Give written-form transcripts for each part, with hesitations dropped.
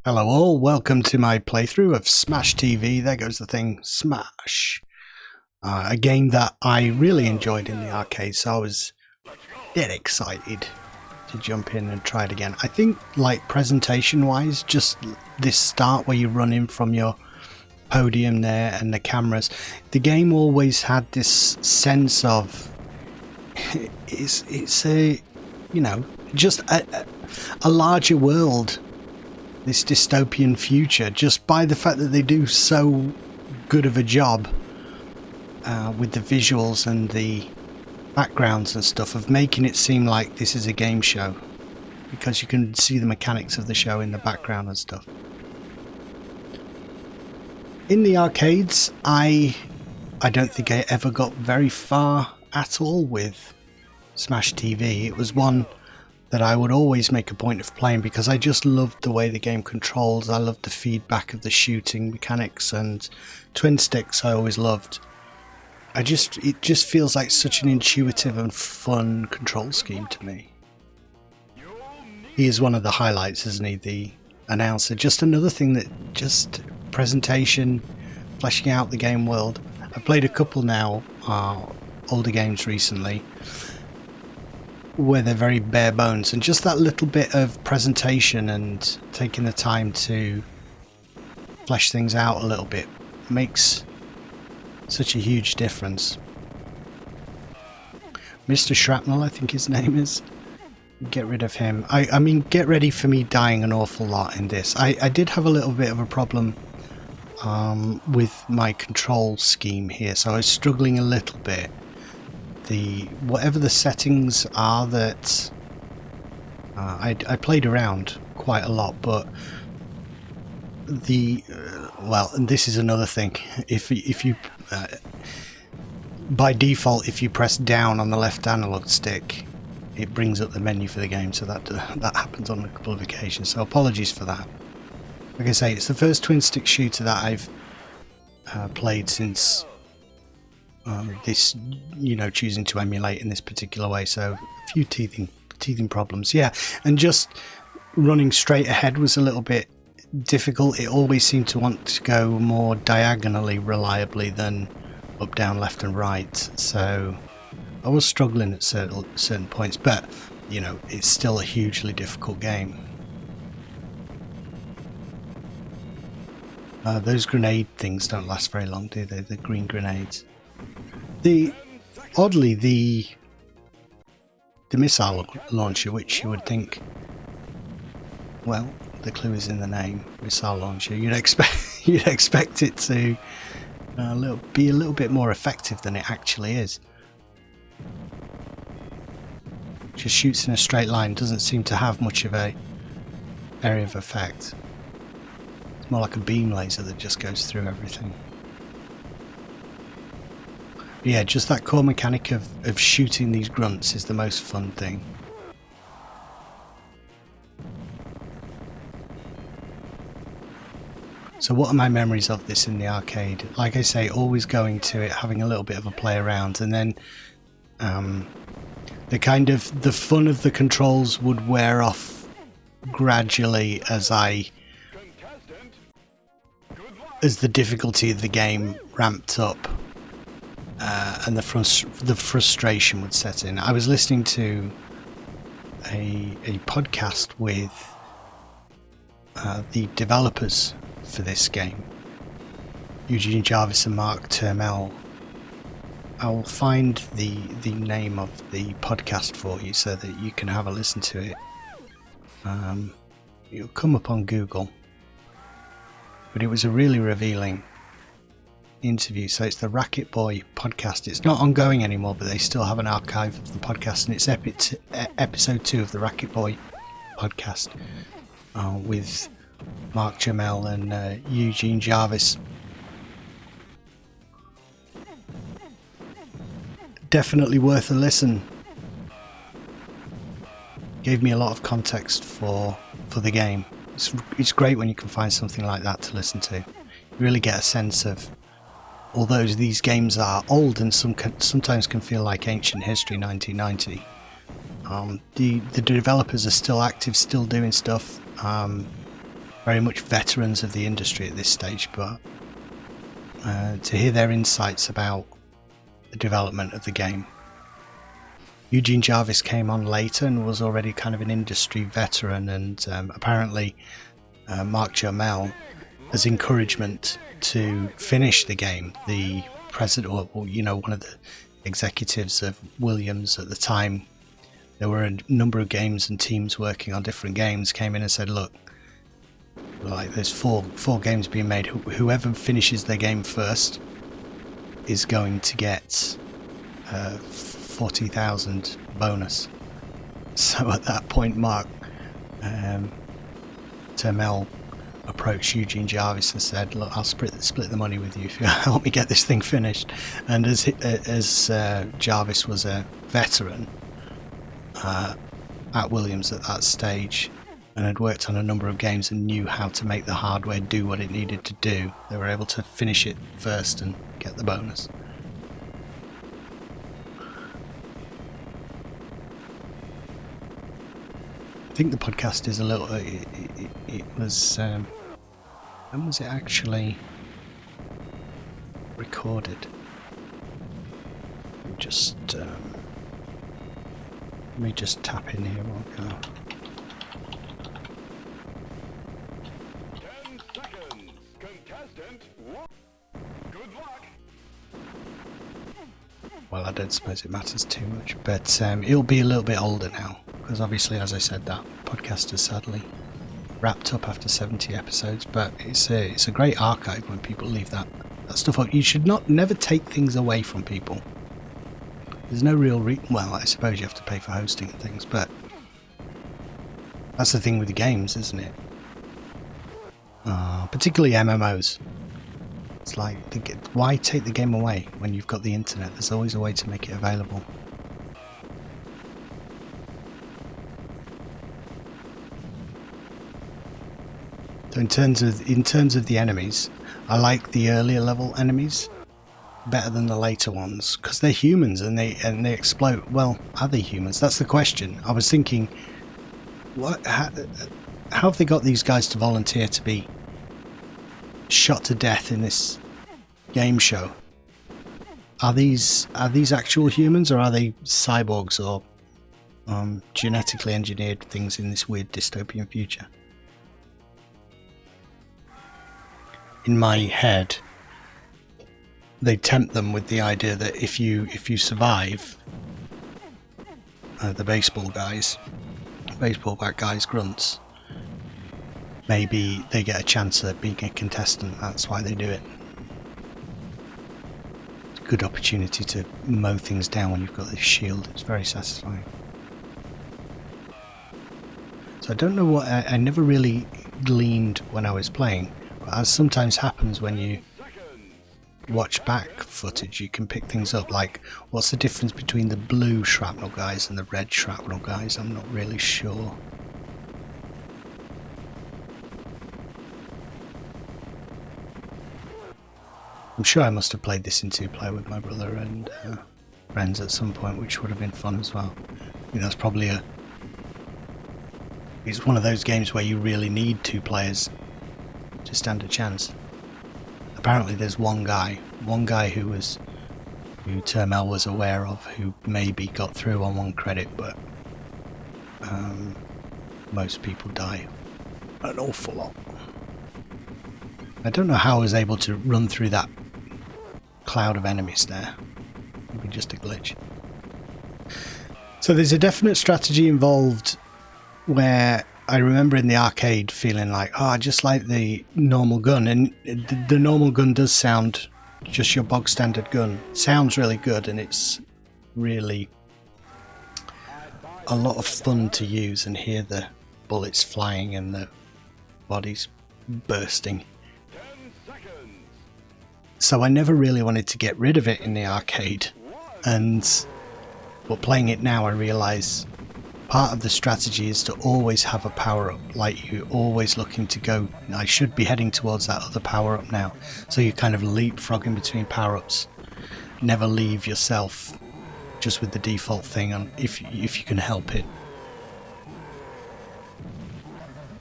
Hello all, welcome to my playthrough of Smash TV. There goes the thing, Smash. A game that I really enjoyed in the arcade, so I was dead excited to jump in and try it again. I think, like, presentation-wise, just this start where you run in from your podium there and the cameras, the game always had this sense of it's a, you know, just a larger world. This dystopian future, just by the fact that they do so good of a job with the visuals and the backgrounds and stuff of making it seem like this is a game show, because you can see the mechanics of the show in the background and stuff. In the arcades, I don't think I ever got very far at all with Smash TV. It was one that I would always make a point of playing because I just loved the way the game controls. I loved the feedback of the shooting mechanics, and twin sticks I always loved. It just feels like such an intuitive and fun control scheme to me. He is one of the highlights, isn't he, the announcer? Just another thing that just presentation, fleshing out the game world. I've played a couple now, older games recently, where they're very bare bones, and just that little bit of presentation and taking the time to flesh things out a little bit makes such a huge difference. Mr. Shrapnel, I think his name is. Get rid of him. I mean, get ready for me dying an awful lot in this. I did have a little bit of a problem with my control scheme here, so I was struggling a little bit. Whatever the settings are that I played around quite a lot, but well, and this is another thing. If you by default, if you press down on the left analog stick, it brings up the menu for the game. So that happens on a couple of occasions. So apologies for that. Like I say, it's the first twin stick shooter that I've played since. This, you know, choosing to emulate in this particular way, so a few teething problems. Yeah, and just running straight ahead was a little bit difficult. It always seemed to want to go more diagonally reliably than up, down, left and right, so I was struggling at certain points, but you know, it's still a hugely difficult game. Those grenade things don't last very long, do they? The green grenades. Oddly, the missile launcher, which you would think, well, the clue is in the name, missile launcher. You'd expect it to be a little bit more effective than it actually is. Just shoots in a straight line, doesn't seem to have much of a area of effect. It's more like a beam laser that just goes through everything. Yeah, just that core mechanic of shooting these grunts is the most fun thing. So what are my memories of this in the arcade? Like I say, always going to it, having a little bit of a play around, and then the fun of the controls would wear off gradually as the difficulty of the game ramped up. And the frustration would set in. I was listening to a podcast with the developers for this game, Eugene Jarvis and Mark Turmel. I will find the name of the podcast for you so that you can have a listen to it. It'll come up on Google, but it was a really revealing interview. So it's the Racket Boy podcast. It's not ongoing anymore, but they still have an archive of the podcast, and it's episode 2 of the Racket Boy podcast with Mark Jamel and Eugene Jarvis. Definitely worth a listen. Gave me a lot of context for the game. It's great when you can find something like that to listen to. You really get a sense of, although these games are old and sometimes can feel like ancient history, 1990, the developers are still active, still doing stuff. very much veterans of the industry at this stage, but to hear their insights about the development of the game. Eugene Jarvis came on later and was already kind of an industry veteran, and apparently Mark Jermel, as encouragement to finish the game, the president, or one of the executives of Williams at the time, there were a number of games and teams working on different games, came in and said, look, like there's four games being made, whoever finishes their game first is going to get 40,000 bonus. So at that point, Mark Jermel approached Eugene Jarvis and said, look, I'll split the money with you if you help me get this thing finished. And as Jarvis was a veteran at Williams at that stage and had worked on a number of games and knew how to make the hardware do what it needed to do, they were able to finish it first and get the bonus. I think the podcast is a little... It was... when was it actually recorded? Let me just tap in here. Okay. 10 seconds. Contestant, good luck. Well, I don't suppose it matters too much, but it'll be a little bit older now, because obviously, as I said, that podcast is sadly wrapped up after 70 episodes, but it's a great archive when people leave that stuff up. You should never take things away from people. There's no real well, I suppose you have to pay for hosting and things, but that's the thing with the games, isn't it? Particularly MMOs. It's like, why take the game away when you've got the internet? There's always a way to make it available. So in terms of the enemies, I like the earlier level enemies better than the later ones, because they're humans and they explode. Well, are they humans? That's the question. I was thinking, how have they got these guys to volunteer to be shot to death in this game show? Are these actual humans, or are they cyborgs or genetically engineered things in this weird dystopian future? In my head, they tempt them with the idea that if you survive, the baseball bat guys, grunts, maybe they get a chance at being a contestant. That's why they do it. It's a good opportunity to mow things down when you've got this shield. It's very satisfying. So I don't know what I never really gleaned when I was playing, but as sometimes happens when you watch back footage, you can pick things up, like what's the difference between the blue shrapnel guys and the red shrapnel guys? I'm not really sure. I'm sure I must have played this in 2-player with my brother and friends at some point, which would have been fun as well. I think that's probably it's one of those games where you really need 2 players to stand a chance. Apparently there's one guy who Jermel was aware of, who maybe got through on 1 credit, but most people die an awful lot. I don't know how I was able to run through that cloud of enemies there. Maybe just a glitch. So there's a definite strategy involved, where I remember in the arcade feeling like, oh, I just like the normal gun, and the normal gun does sound just your bog standard gun. Sounds really good, and it's really a lot of fun to use and hear the bullets flying and the bodies bursting. So I never really wanted to get rid of it in the arcade, but playing it now I realise part of the strategy is to always have a power-up, like you're always looking to go, I should be heading towards that other power-up now, so you kind of leapfrogging between power-ups. Never leave yourself just with the default thing on, if you can help it.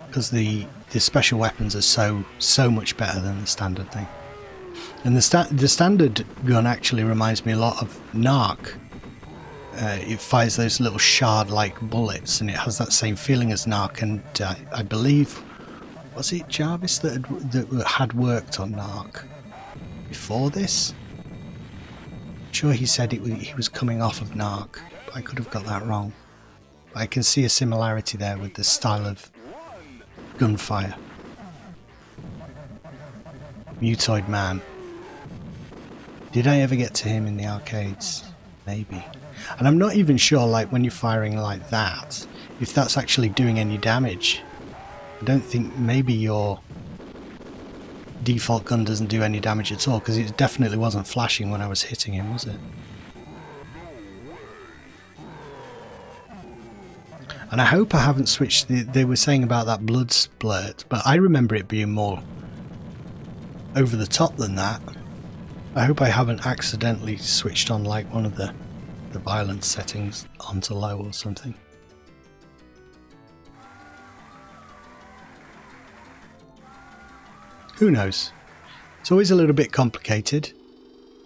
Because the the special weapons are so much better than the standard thing. And the standard gun actually reminds me a lot of Narc. It fires those little shard-like bullets, and it has that same feeling as Narc. And I believe, was it Jarvis that had worked on Narc before this? I'm sure he said he was coming off of Narc. But I could have got that wrong. But I can see a similarity there with the style of gunfire. Mutoid Man. Did I ever get to him in the arcades? Maybe. And I'm not even sure, like, when you're firing like that, if that's actually doing any damage. I don't think, maybe your default gun doesn't do any damage at all, because it definitely wasn't flashing when I was hitting him, was it? And I hope I haven't switched, they were saying about that blood splurt, but I remember it being more over the top than that. I hope I haven't accidentally switched on like one of the violence settings onto low or something. Who knows? It's always a little bit complicated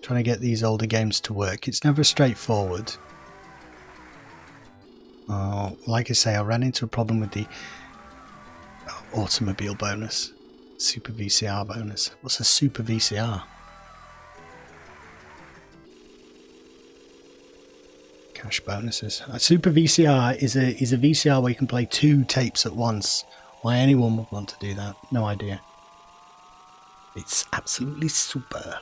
trying to get these older games to work. It's never straightforward. Like I say, I ran into a problem with the automobile bonus. Super VCR bonus. What's a Super VCR? Cash bonuses. A Super VCR is a VCR where you can play 2 tapes at once. Why anyone would want to do that? No idea. It's absolutely super.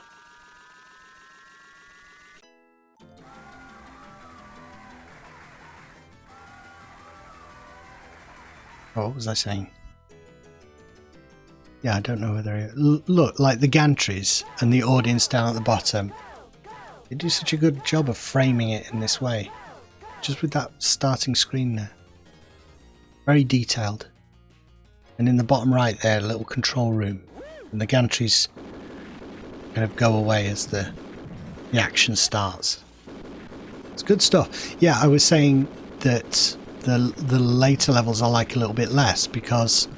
What was I saying? Yeah, I don't know whether... Look, like the gantries and the audience down at the bottom. They do such a good job of framing it in this way. Just with that starting screen there. Very detailed. And in the bottom right there, a little control room. And the gantries kind of go away as the action starts. It's good stuff. Yeah, I was saying that the later levels I like a little bit less because...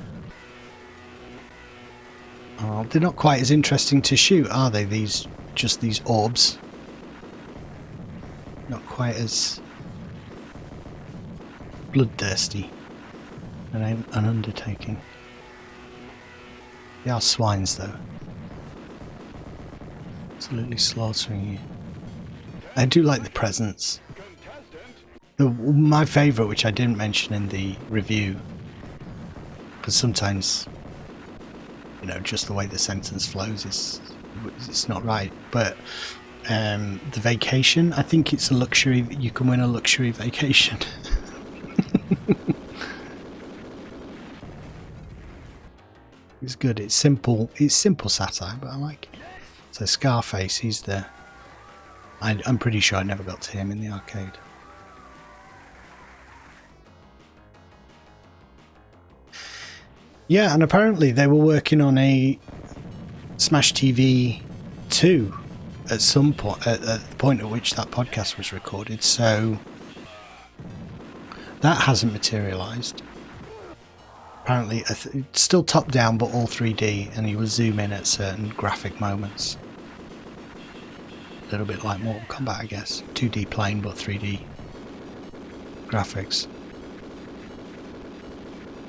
they're not quite as interesting to shoot, are they? Just these orbs. Not quite as bloodthirsty an undertaking. They are swines, though. Absolutely slaughtering you. I do like the presents. My favourite, which I didn't mention in the review, because sometimes, you know, just the way the sentence flows it's not right. But the vacation, I think it's a luxury. You can win a luxury vacation. It's good. It's simple. It's simple satire, but I like it. So Scarface, he's the... I'm pretty sure I never got to him in the arcade. Yeah, and apparently they were working on a Smash TV 2 at some point, at the point at which that podcast was recorded, so that hasn't materialised. Apparently it's still top down but all 3D, and you will zoom in at certain graphic moments. A little bit like Mortal Kombat, I guess. 2D plane but 3D graphics.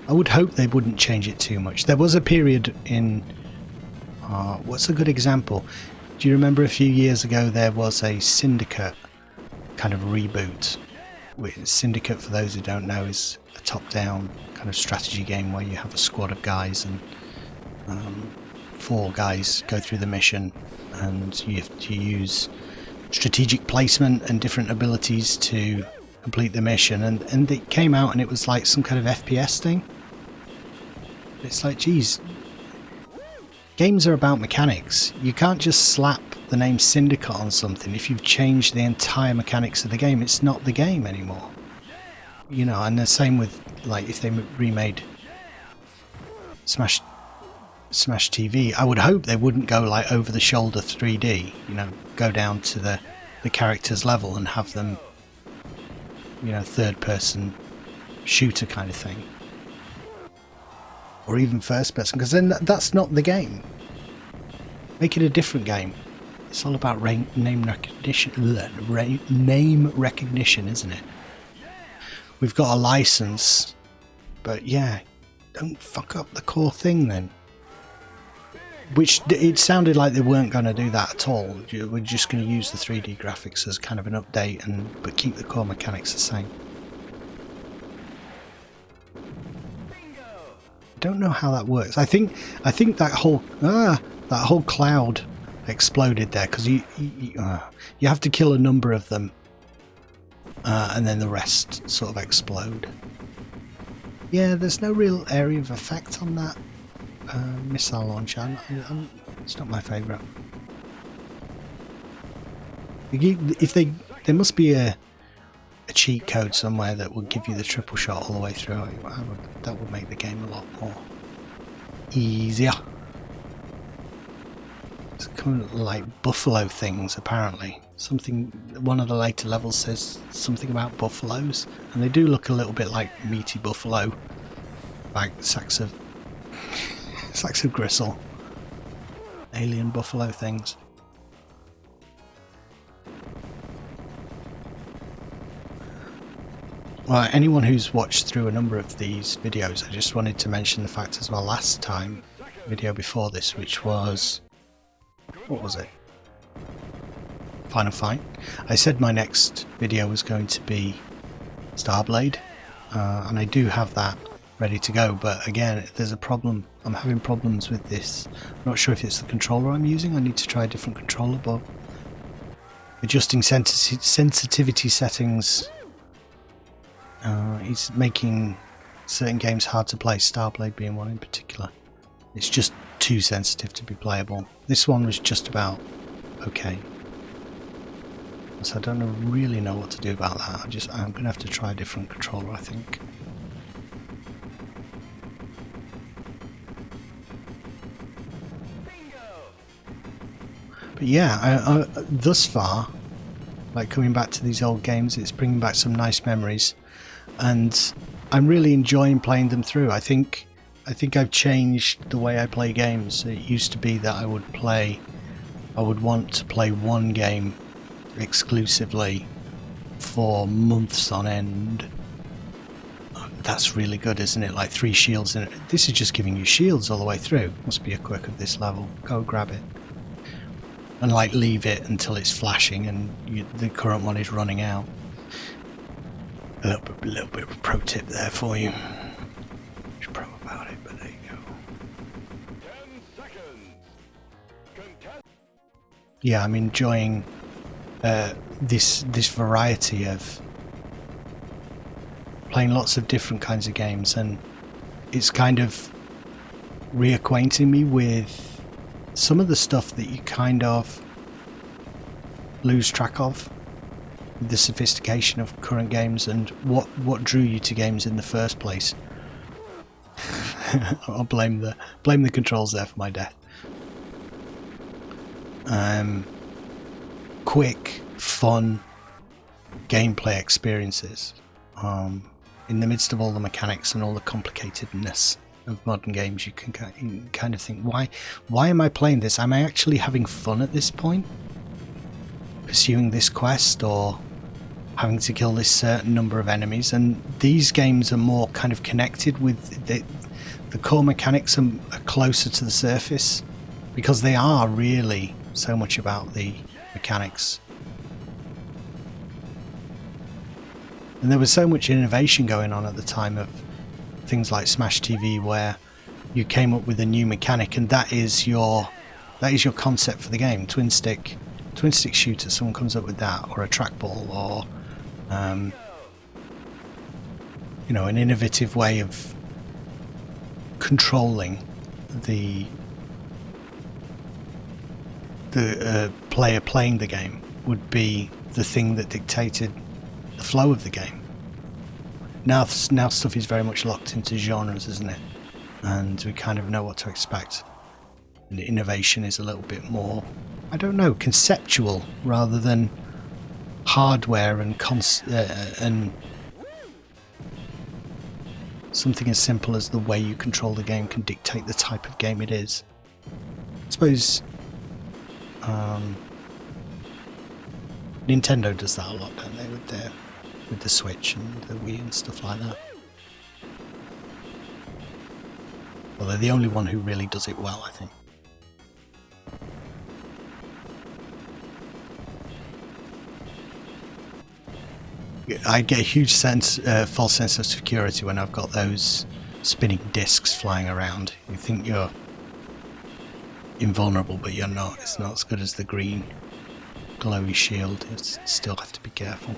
I would hope they wouldn't change it too much. There was a period in... what's a good example? Do you remember a few years ago there was a Syndicate kind of reboot? Syndicate, for those who don't know, is a top-down kind of strategy game where you have a squad of guys and 4 guys go through the mission, and you have to use strategic placement and different abilities to complete the mission, and it came out and it was like some kind of FPS thing. It's like, geez, games are about mechanics. You can't just slap the name Syndicate on something if you've changed the entire mechanics of the game. It's not the game anymore. You know, and the same with, like, if they remade Smash TV, I would hope they wouldn't go like over the shoulder 3D, you know, go down to the characters level and have them, you know, third person shooter kind of thing. or even first person, because then that's not the game. Make it a different game. It's all about name recognition, name recognition, isn't it? We've got a license, but yeah, don't fuck up the core thing then. Which it sounded like they weren't going to do that at all. We're just going to use the 3D graphics as kind of an update, but keep the core mechanics the same. I don't know how that works. I think that whole cloud exploded there because you have to kill a number of them, and then the rest sort of explode. Yeah, there's no real area of effect on that missile launcher. It's not my favourite. If there must be a cheat code somewhere that would give you the triple shot all the way through. That would make the game a lot more easier. It's kind of like buffalo things, apparently. One of the later levels says something about buffaloes, and they do look a little bit like meaty buffalo, like sacks of gristle, alien buffalo things. Well, anyone who's watched through a number of these videos, I just wanted to mention the fact as well last time, video before this, which was, what was it? Final Fight. I said my next video was going to be Starblade, and I do have that ready to go, but again, there's a problem. I'm having problems with this. I'm not sure if it's the controller I'm using. I need to try a different controller, but adjusting sensitivity settings is making certain games hard to play, Starblade being one in particular. It's just too sensitive to be playable. This one was just about okay. So I don't really know what to do about that. I'm going to have to try a different controller, I think. But yeah, thus far, like coming back to these old games, it's bringing back some nice memories, and I'm really enjoying playing them through. I think I've changed the way I play games. It used to be that I would want to play one game exclusively for months on end. That's really good, isn't it? Like 3 shields in it. This is just giving you shields all the way through. Must be a quirk of this level. Go grab it. And like leave it until it's flashing and the current one is running out. A little bit of a pro tip there for you. Just pro about it, but there you go. 10 seconds. Yeah, I'm enjoying this variety of playing lots of different kinds of games, and it's kind of reacquainting me with some of the stuff that you kind of lose track of, the sophistication of current games and what drew you to games in the first place. I'll blame the controls there for my death. Quick, fun gameplay experiences in the midst of all the mechanics and all the complicatedness of modern games. You can kind of think, why am I playing this? Am I actually having fun at this point, pursuing this quest or having to kill this certain number of enemies? And these games are more kind of connected with the core mechanics are closer to the surface, because they are really so much about the mechanics. And there was so much innovation going on at the time of things like Smash TV, where you came up with a new mechanic, and that is your concept for the game. Twin stick shooter. Someone comes up with that, or a trackball, or an innovative way of controlling the player playing the game would be the thing that dictated the flow of the game. Now stuff is very much locked into genres, isn't it? And we kind of know what to expect. And innovation is a little bit more, I don't know, conceptual rather than hardware and something as simple as the way you control the game can dictate the type of game it is. I suppose Nintendo does that a lot, don't they, with the Switch and the Wii and stuff like that. Well, they're the only one who really does it well, I think. I get a huge false sense of security when I've got those spinning discs flying around. You think you're invulnerable, but you're not. It's not as good as the green glowy shield. You still have to be careful.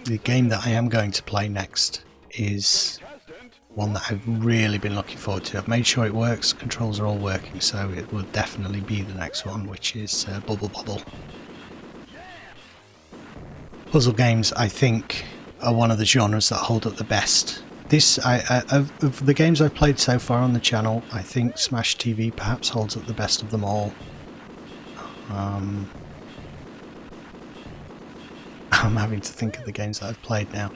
The game that I am going to play next is one that I've really been looking forward to. I've made sure it works, controls are all working, so it will definitely be the next one, which is Bubble Bobble. Puzzle games, I think, are one of the genres that hold up the best. Of the games I've played so far on the channel, I think Smash TV perhaps holds up the best of them all. I'm having to think of the games that I've played now.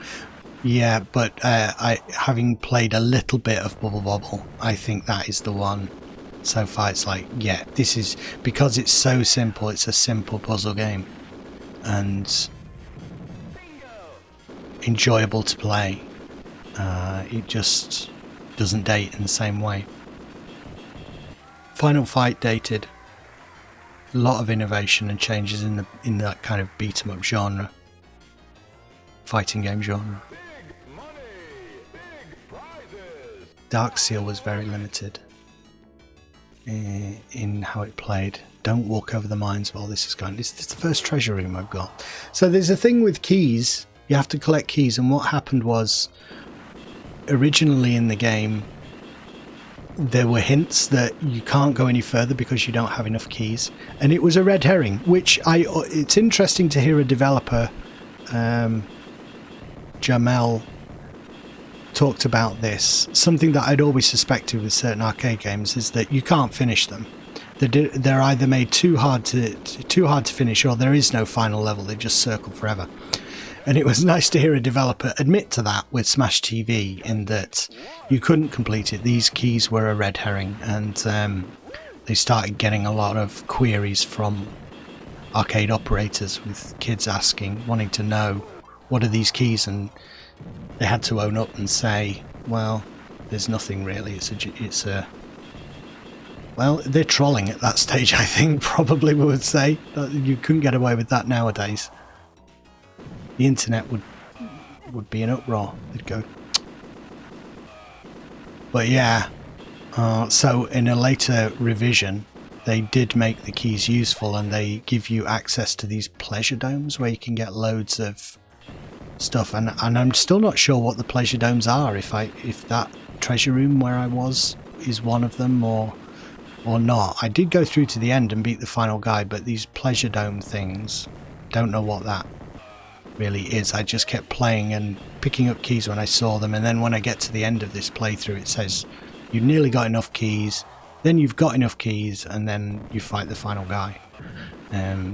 Yeah, but having played a little bit of Bubble Bobble, I think that is the one. So far it's like, yeah, this is, because it's so simple, it's a simple puzzle game. And enjoyable to play. It just doesn't date in the same way. Final Fight dated. A lot of innovation and changes in that kind of beat 'em up genre. Fighting game genre. Dark Seal was very limited in how it played. Don't walk over the mines while this is going. This is the first treasure room I've got. So there's a thing with keys. You have to collect keys, and what happened was, originally in the game, there were hints that you can't go any further because you don't have enough keys, and it was a red herring. Which it's interesting to hear a developer, Jamel, talked about this. Something that I'd always suspected with certain arcade games is that you can't finish them. They're either made too hard to finish, or there is no final level. They just circle forever. And it was nice to hear a developer admit to that with Smash TV, in that you couldn't complete it. These keys were a red herring, and they started getting a lot of queries from arcade operators with kids wanting to know, what are these keys? And they had to own up and say, well, there's nothing really. Well, they're trolling at that stage, I think, probably we would say. You couldn't get away with that nowadays. The internet would be an uproar. They'd go. But yeah, so in a later revision, they did make the keys useful, and they give you access to these pleasure domes where you can get loads of stuff. And I'm still not sure what the pleasure domes are. If that treasure room where I was is one of them, or not. I did go through to the end and beat the final guy, but these pleasure dome things, don't know what that really is. I just kept playing and picking up keys when I saw them, and then when I get to the end of this playthrough, it says you've nearly got enough keys, then you've got enough keys, and then you fight the final guy. At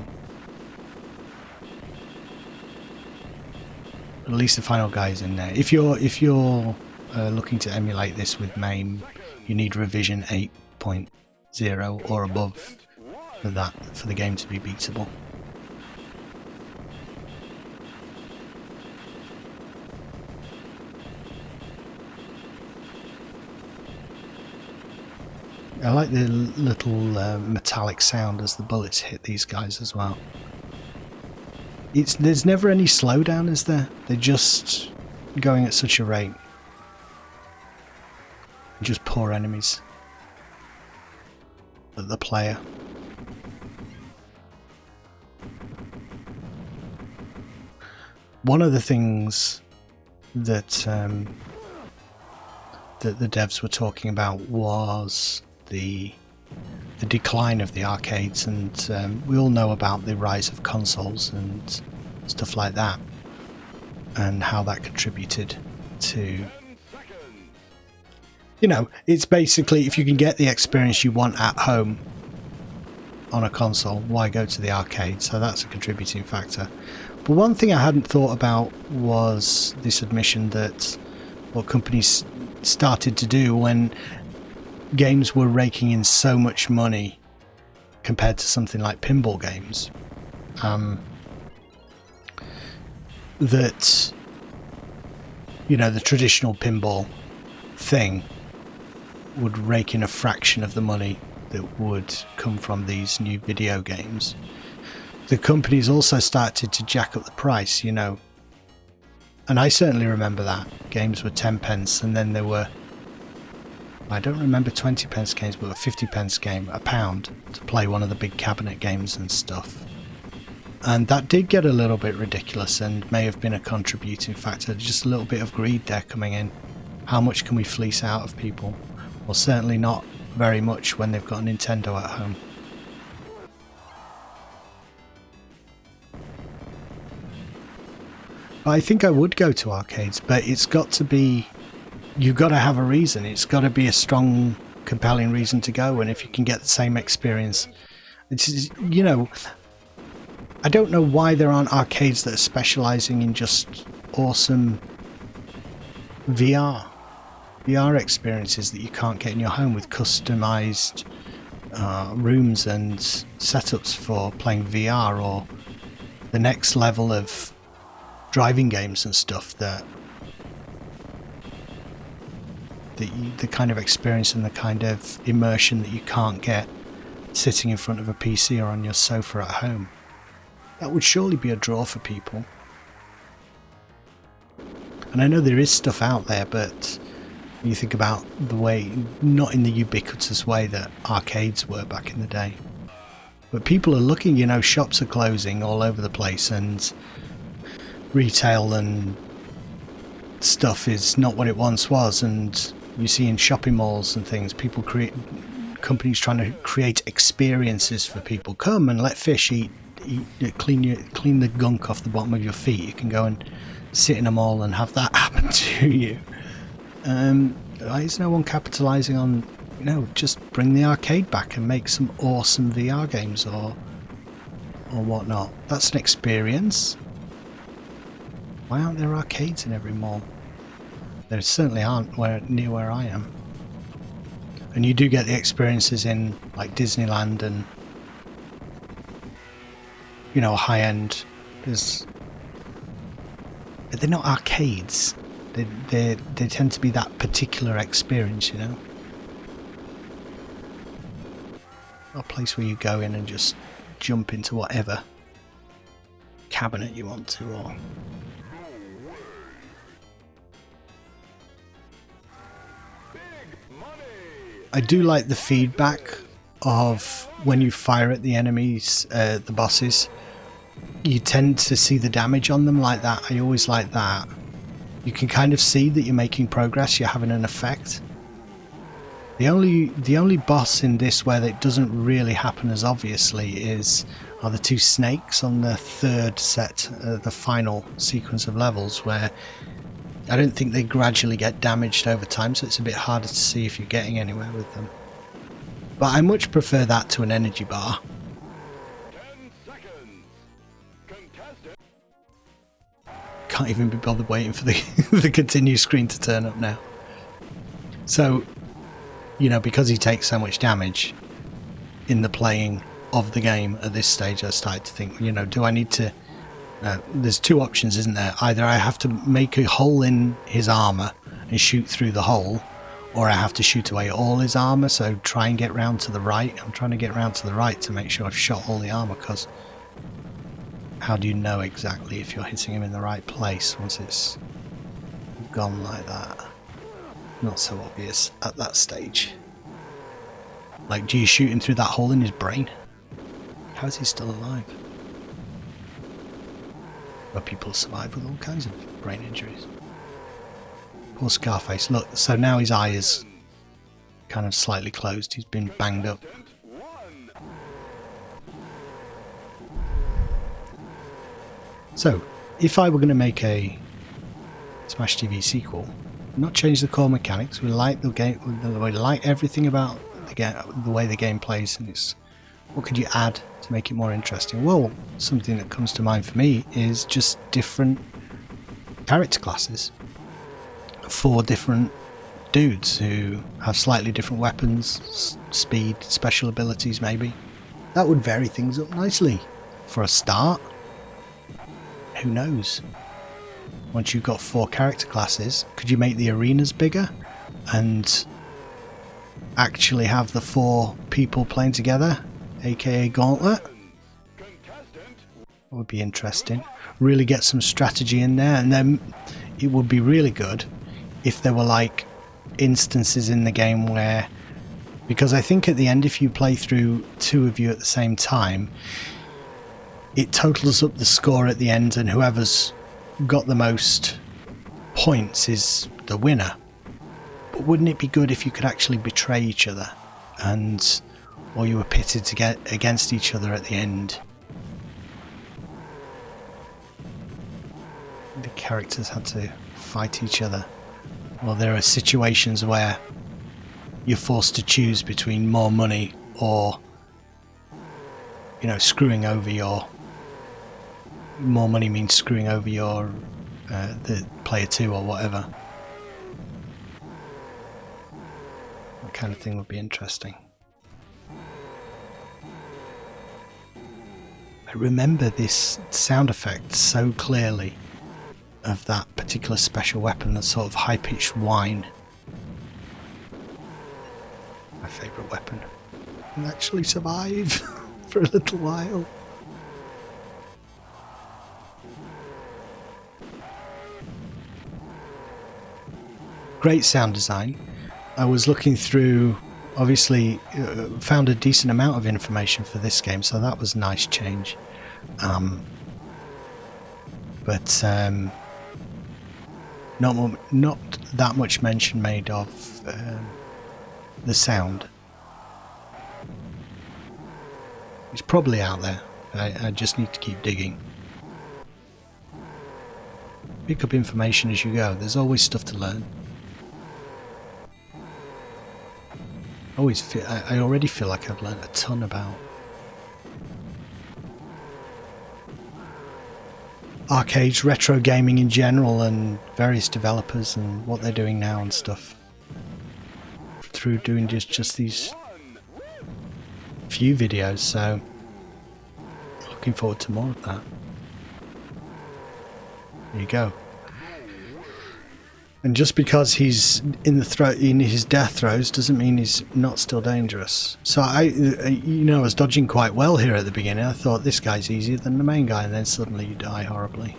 least the final guy is in there. If you're looking to emulate this with MAME, you need revision 8.0 or above for the game to be beatable. I like the little metallic sound as the bullets hit these guys as well. There's never any slowdown, is there? They're just going at such a rate. Just poor enemies at the player. One of the things that that the devs were talking about was the decline of the arcades, and we all know about the rise of consoles and stuff like that, and how that contributed to You know, it's basically if you can get the experience you want at home on a console, why go to the arcade? So that's a contributing factor. But one thing I hadn't thought about was this admission that what companies started to do when games were raking in so much money compared to something like pinball games, that, you know, the traditional pinball thing would rake in a fraction of the money that would come from these new video games. The companies also started to jack up the price, you know, and I certainly remember that. Games were 10 pence, and then there were, I don't remember 20 pence games, but a 50 pence game, £1, to play one of the big cabinet games and stuff. And that did get a little bit ridiculous and may have been a contributing factor. Just a little bit of greed there coming in. How much can we fleece out of people? Well, certainly not very much when they've got a Nintendo at home. I think I would go to arcades, but it's got to be, you've got to have a reason. It's got to be a strong, compelling reason to go. And if you can get the same experience, it's, you know, I don't know why there aren't arcades that are specializing in just awesome VR experiences that you can't get in your home, with customized rooms and setups for playing VR, or the next level of driving games and stuff, that the kind of experience and the kind of immersion that you can't get sitting in front of a PC or on your sofa at home. That would surely be a draw for people. And I know there is stuff out there, but you think about the way, not in the ubiquitous way that arcades were back in the day. But people are looking, you know, shops are closing all over the place, and retail and stuff is not what it once was, and you see in shopping malls and things, people create, companies trying to create experiences for people. Come and let fish eat clean the gunk off the bottom of your feet. You can go and sit in a mall and have that happen to you. Why is no one capitalising on, you know, just bring the arcade back and make some awesome VR games or whatnot? That's an experience. Why aren't there arcades in every mall? There certainly aren't near where I am. And you do get the experiences in like Disneyland and, you know, high end. They're not arcades. They tend to be that particular experience, you know. A place where you go in and just jump into whatever cabinet you want to, or I do like the feedback of when you fire at the enemies, the bosses. You tend to see the damage on them like that. I always like that. You can kind of see that you're making progress, you're having an effect. The only boss in this where it doesn't really happen as obviously are the two snakes on the third set, the final sequence of levels, where I don't think they gradually get damaged over time, so it's a bit harder to see if you're getting anywhere with them. But I much prefer that to an energy bar. 10 seconds. Contestant. Can't even be bothered waiting for the continue screen to turn up now. So, you know, because he takes so much damage in the playing of the game at this stage, I started to think, you know, do I need to... there's two options, isn't there? Either I have to make a hole in his armour and shoot through the hole, or I have to shoot away all his armour, so try and get round to the right. I'm trying to get round to the right to make sure I've shot all the armour, because how do you know exactly if you're hitting him in the right place once it's gone like that? Not so obvious at that stage. Like, do you shoot him through that hole in his brain? How is he still alive? Where people survive with all kinds of brain injuries. Poor Scarface. Look, so now his eye is kind of slightly closed. He's been banged up. So, if I were going to make a Smash TV sequel, not change the core mechanics. We like the game. We like everything about the game, the way the game plays, and it's what could you add to make it more interesting? Well, something that comes to mind for me is just different character classes. 4 different dudes who have slightly different weapons, speed, special abilities maybe. That would vary things up nicely. For a start, who knows? Once you've got 4 character classes, could you make the arenas bigger and actually have the 4 people playing together, aka Gauntlet? That would be interesting. Really get some strategy in there, and then it would be really good if there were like instances in the game where, because I think at the end if you play through 2 of you at the same time, it totals up the score at the end, and whoever's got the most points is the winner. But wouldn't it be good if you could actually betray each other, and or you were pitted to get against each other at the end? The characters had to fight each other. Well, there are situations where you're forced to choose between more money or, you know, screwing over your... More money means screwing over your the player 2 or whatever. That kind of thing would be interesting. I remember this sound effect so clearly of that particular special weapon, that sort of high-pitched whine. My favourite weapon. And actually survive for a little while. Great sound design. I was looking through, obviously found a decent amount of information for this game, so that was a nice change. But not that much mention made of the sound. It's probably out there. I just need to keep digging. Pick up information as you go. There's always stuff to learn. I already feel like I've learned a ton about arcades, retro gaming in general, and various developers and what they're doing now and stuff, through doing just these few videos. So looking forward to more of that. There you go. And just because he's in his death throes doesn't mean he's not still dangerous. So I was dodging quite well here at the beginning. I thought this guy's easier than the main guy, and then suddenly you die horribly.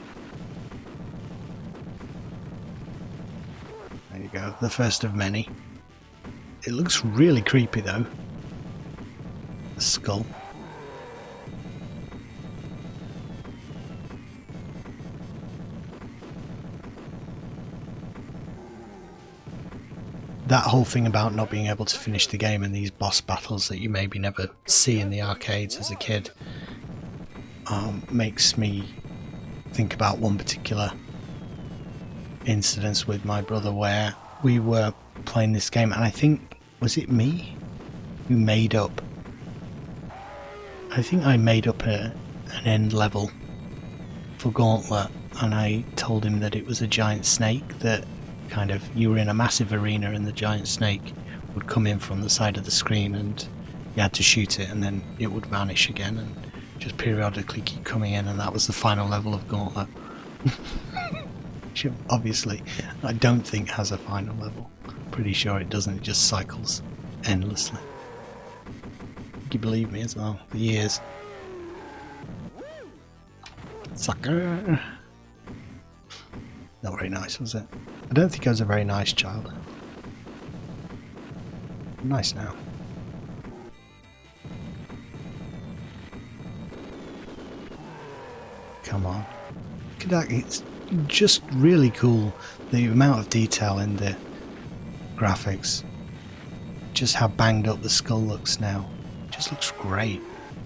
There you go, the first of many. It looks really creepy though. The skull. That whole thing about not being able to finish the game and these boss battles that you maybe never see in the arcades as a kid makes me think about one particular incident with my brother where we were playing this game, and I think, was it me who made up? I think I made up an end level for Gauntlet, and I told him that it was a giant snake, that kind of, you were in a massive arena and the giant snake would come in from the side of the screen and you had to shoot it, and then it would vanish again and just periodically keep coming in, and that was the final level of Gauntlet. Which obviously I don't think has a final level. Pretty sure it doesn't, it just cycles endlessly. You believe me as well, for years. Sucker! Not very nice, was it? I don't think I was a very nice child. I'm nice now. Come on. Look at that, it's just really cool, the amount of detail in the graphics. Just how banged up the skull looks now. It just looks great.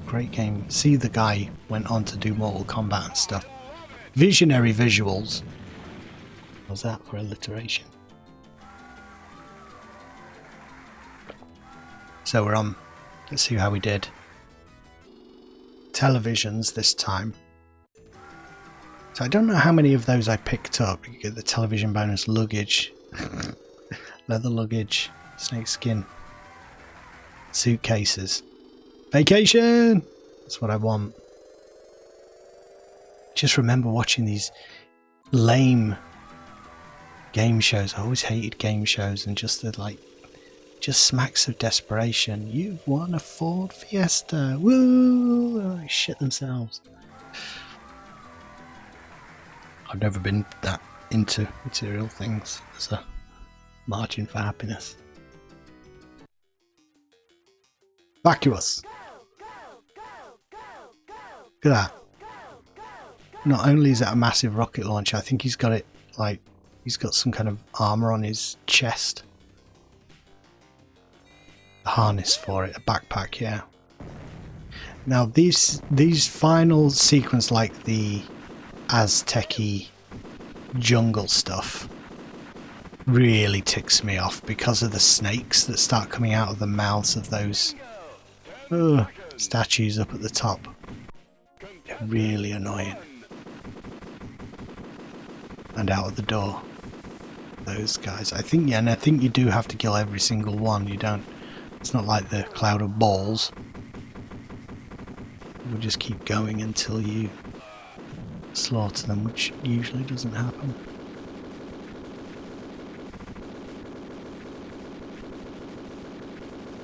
Great game. See, the guy went on to do Mortal Kombat and stuff. Visionary visuals. How's that for alliteration? So we're on. Let's see how we did. Televisions this time. So I don't know how many of those I picked up. You get the television bonus, luggage, leather luggage, snakeskin, suitcases. Vacation! That's what I want. Just remember watching these lame game shows. I always hated game shows and just the just smacks of desperation. You've won a Ford Fiesta. Woo! Oh, they shit themselves. I've never been that into material things as a margin for happiness. Vacuous. Look at that. Not only is it a massive rocket launcher, I think he's got it like he's got some kind of armor on his chest. A harness for it, a backpack, yeah. Now these final sequence, like the Aztec-y jungle stuff, really ticks me off because of the snakes that start coming out of the mouths of those statues up at the top. They're really annoying. And out of the door, those guys. I think you do have to kill every single one. You don't. It's not like the cloud of balls. You'll just keep going until you slaughter them, which usually doesn't happen.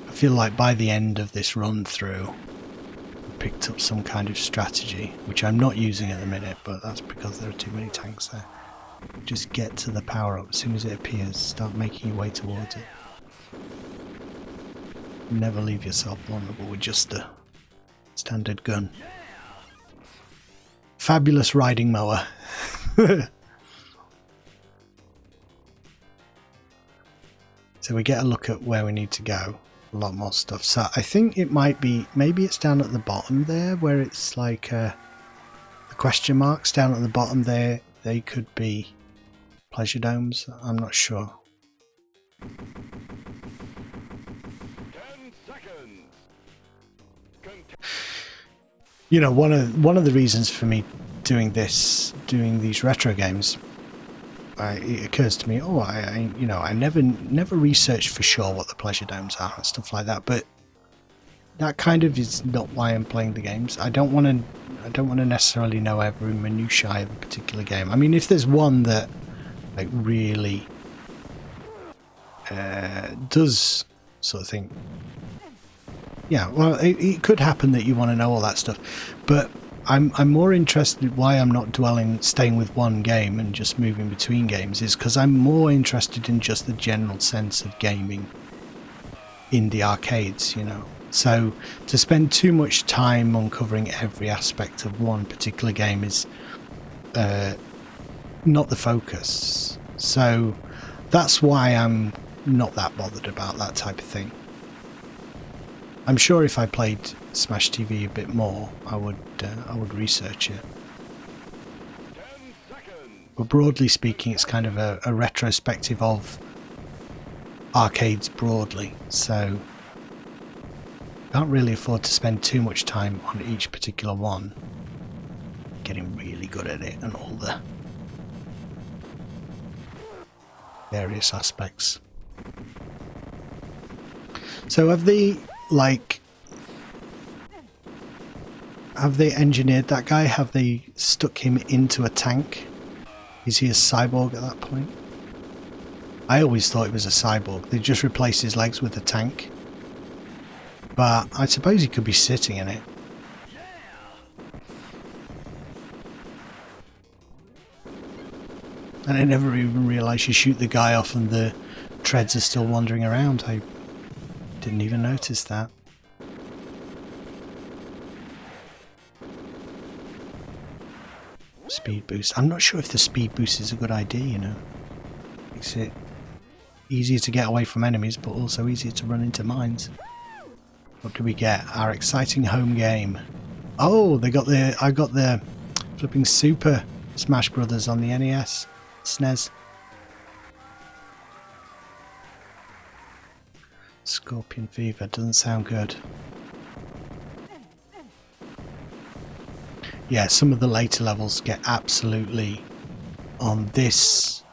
I feel like by the end of this run through, I picked up some kind of strategy, which I'm not using at the minute, but that's because there are too many tanks there. Just get to the power up as soon as it appears, start making your way towards it. Never leave yourself vulnerable with just a standard gun. Fabulous riding mower. So we get a look at where we need to go. A lot more stuff. So I think it might be, maybe it's down at the bottom there where it's like the question marks down at the bottom there. They could be pleasure domes. I'm not sure. 10 seconds. You know, one of the reasons for me doing these retro games, it occurs to me, I never researched for sure what the pleasure domes are and stuff like that, but that kind of is not why I'm playing the games. I don't want to necessarily know every minutiae of a particular game. I mean, if there's one that like really does sort of thing, yeah, well, it could happen that you want to know all that stuff, but I'm more interested. Why I'm not staying with one game and just moving between games is because I'm more interested in just the general sense of gaming in the arcades, you know. So to spend too much time uncovering every aspect of one particular game is not the focus. So that's why I'm not that bothered about that type of thing. I'm sure if I played Smash TV a bit more, I would research it. 10 seconds. But broadly speaking, it's kind of a retrospective of arcades broadly, so can't really afford to spend too much time on each particular one. Getting really good at it and all the various aspects. So have they engineered that guy? Have they stuck him into a tank? Is he a cyborg at that point? I always thought he was a cyborg. They just replaced his legs with a tank. But I suppose he could be sitting in it. And I never even realised you shoot the guy off and the treads are still wandering around. I didn't even notice that. Speed boost. I'm not sure if the speed boost is a good idea, you know. Makes it easier to get away from enemies, but also easier to run into mines. What do we get? Our exciting home game. Oh, I got the flipping Super Smash Brothers on the NES, SNES. Scorpion fever doesn't sound good. Yeah, some of the later levels get absolutely on this.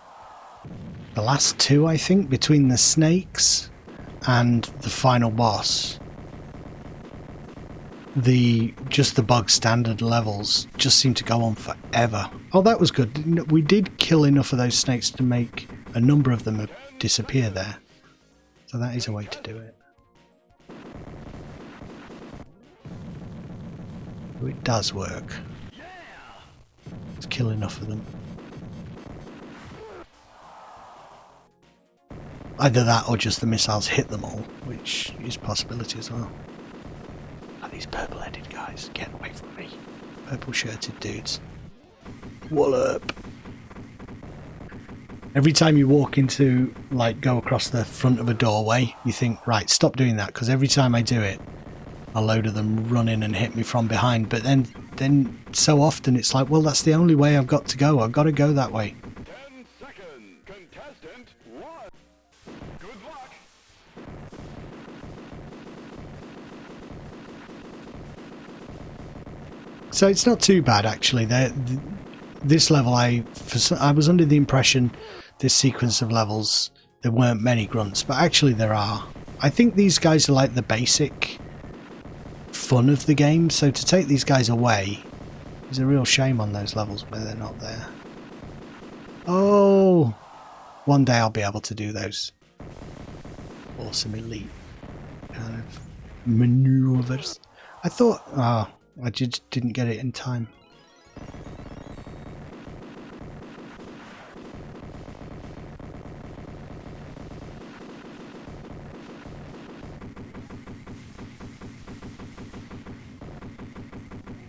The last two, I think, between the snakes and the final boss, just the bug standard levels just seem to go on forever. Oh, that was good. We did kill enough of those snakes to make a number of them disappear there. So that is a way to do it. It does work. Let's kill enough of them. Either that or just the missiles hit them all, which is a possibility as well. Are these purple-headed guys? Get away from me. Purple-shirted dudes. Wallop. Every time you walk into, like, go across the front of a doorway, you think, right, stop doing that, because every time I do it, a load of them run in and hit me from behind. But then so often it's like, well, that's the only way I've got to go. I've got to go that way. 10 seconds. Contestant 1. Good luck. So it's not too bad, actually. This level, I was under the impression this sequence of levels there weren't many grunts, but actually there are. I think these guys are like the basic fun of the game, so to take these guys away is a real shame on those levels where they're not there. Oh, one day I'll be able to do those awesome elite kind of maneuvers. I thought, I just didn't get it in time.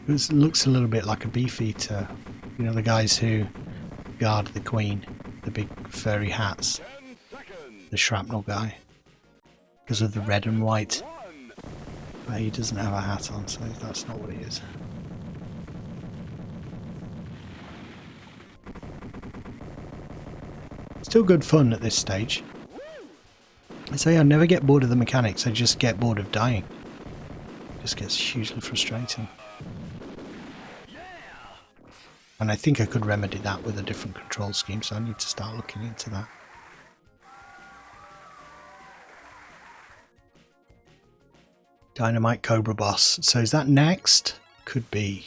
It looks a little bit like a beefeater. You know, the guys who guard the queen, the big furry hats, 10 seconds. the shrapnel guy, because of the red and white. 1. But he doesn't have a hat on, so that's not what he is. Still good fun at this stage. I say I never get bored of the mechanics, I just get bored of dying. It just gets hugely frustrating. And I think I could remedy that with a different control scheme, so I need to start looking into that. Dynamite Cobra boss. So is that next? Could be.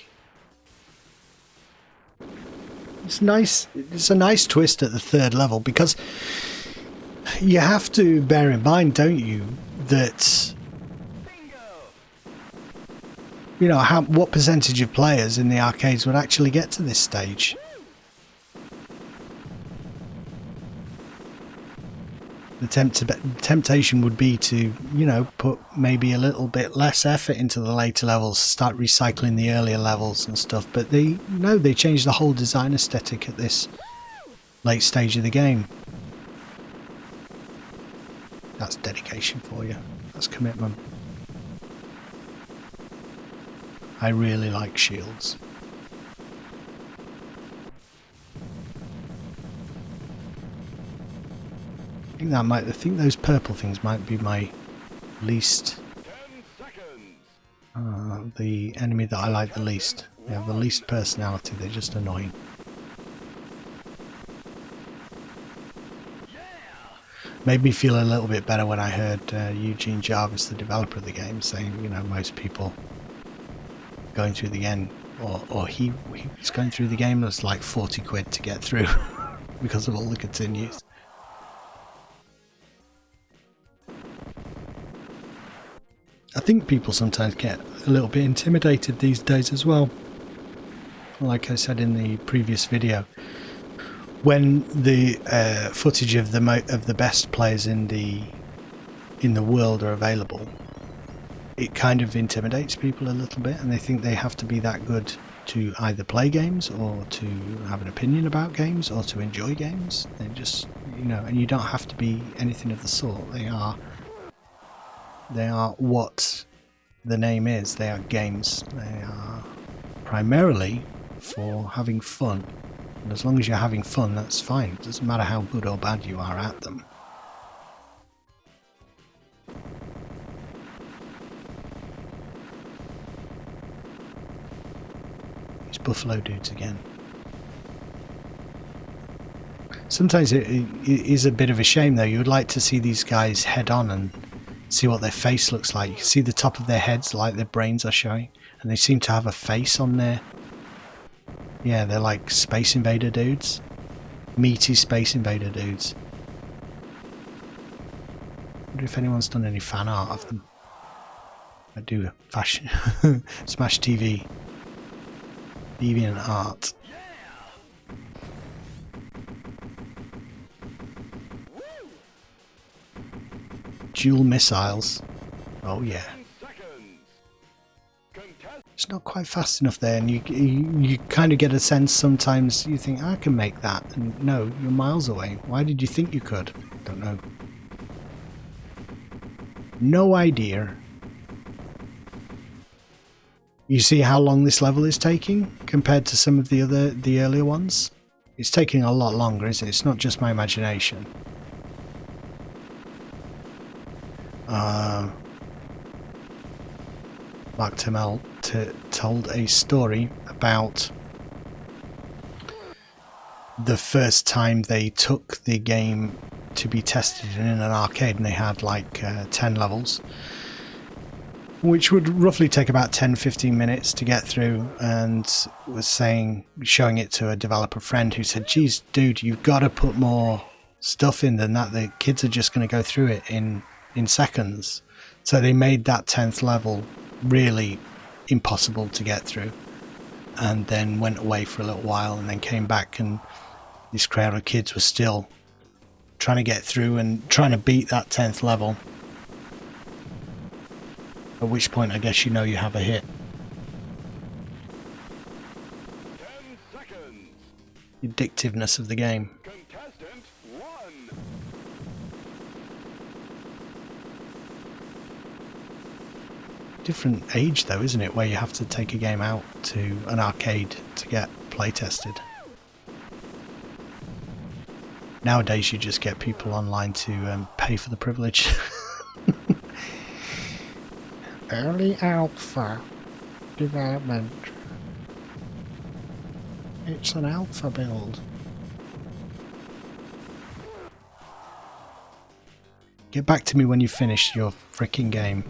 It's nice. It's a nice twist at the third level, because you have to bear in mind, don't you, that you know what percentage of players in the arcades would actually get to this stage. The temptation would be to, you know, put maybe a little bit less effort into the later levels, start recycling the earlier levels and stuff, but they changed the whole design aesthetic at this late stage of the game. That's dedication for you. That's commitment. I really like shields. I think those purple things might be my least. 10 seconds. The enemy that I like the least. They have the least personality. They're just annoying. Made me feel a little bit better when I heard Eugene Jarvis, the developer of the game, saying, you know, most people going through the game, or he was going through the game, was like 40 quid to get through because of all the continues. I think people sometimes get a little bit intimidated these days as well. Like I said in the previous video, when the footage of the best players in the world are available, it kind of intimidates people a little bit, and they think they have to be that good to either play games or to have an opinion about games or to enjoy games. They just, you know, and you don't have to be anything of the sort. They are what the name is. They are games. They are primarily for having fun, and as long as you're having fun, that's fine. It doesn't matter how good or bad you are at them. buffalo dudes again. Sometimes it is a bit of a shame though. You would like to see these guys head on and see what their face looks like. You can see the top of their heads like their brains are showing, and they seem to have a face on there. Yeah, they're like Space Invader dudes. Meaty Space Invader dudes. I wonder if anyone's done any fan art of them. I do fashion Smash TV Deviant Art. Dual missiles. Oh yeah. It's not quite fast enough there, and you kind of get a sense sometimes. You think I can make that, and no, you're miles away. Why did you think you could? Don't know. No idea. You see how long this level is taking compared to some of the earlier ones? It's taking a lot longer, isn't it? It's not just my imagination. Mark Tamel told a story about the first time they took the game to be tested in an arcade, and they had like 10 levels, which would roughly take about 10-15 minutes to get through, and was showing it to a developer friend who said, geez dude, you've got to put more stuff in than that. The kids are just going to go through it in seconds. So they made that 10th level really impossible to get through, and then went away for a little while and then came back, and this crowd of kids was still trying to get through and trying to beat that 10th level. At which point I guess you know you have a hit. 10 seconds. The addictiveness of the game. Contestant 1. Different age though, isn't it, where you have to take a game out to an arcade to get play tested. Nowadays you just get people online to pay for the privilege. Early alpha development. It's an alpha build. Get back to me when you finish your freaking game.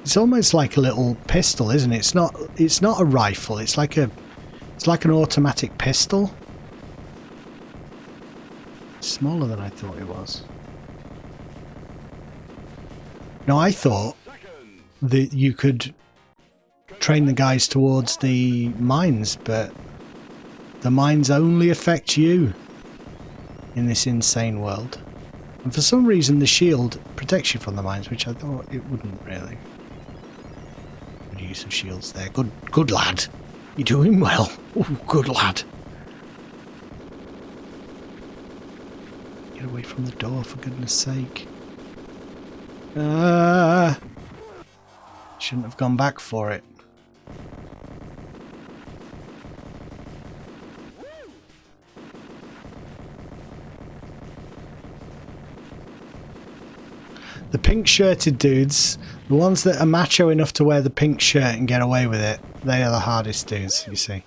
It's almost like a little pistol, isn't it? It's not a rifle. It's like an automatic pistol. It's smaller than I thought it was. No, I thought that you could train the guys towards the mines, but the mines only affect you in this insane world. And for some reason the shield protects you from the mines, which I thought it wouldn't really. Good use of shields there. Good lad. You're doing well. Ooh, good lad. Get away from the door, for goodness sake. Shouldn't have gone back for it. The pink-shirted dudes, the ones that are macho enough to wear the pink shirt and get away with it, they are the hardest dudes, you see.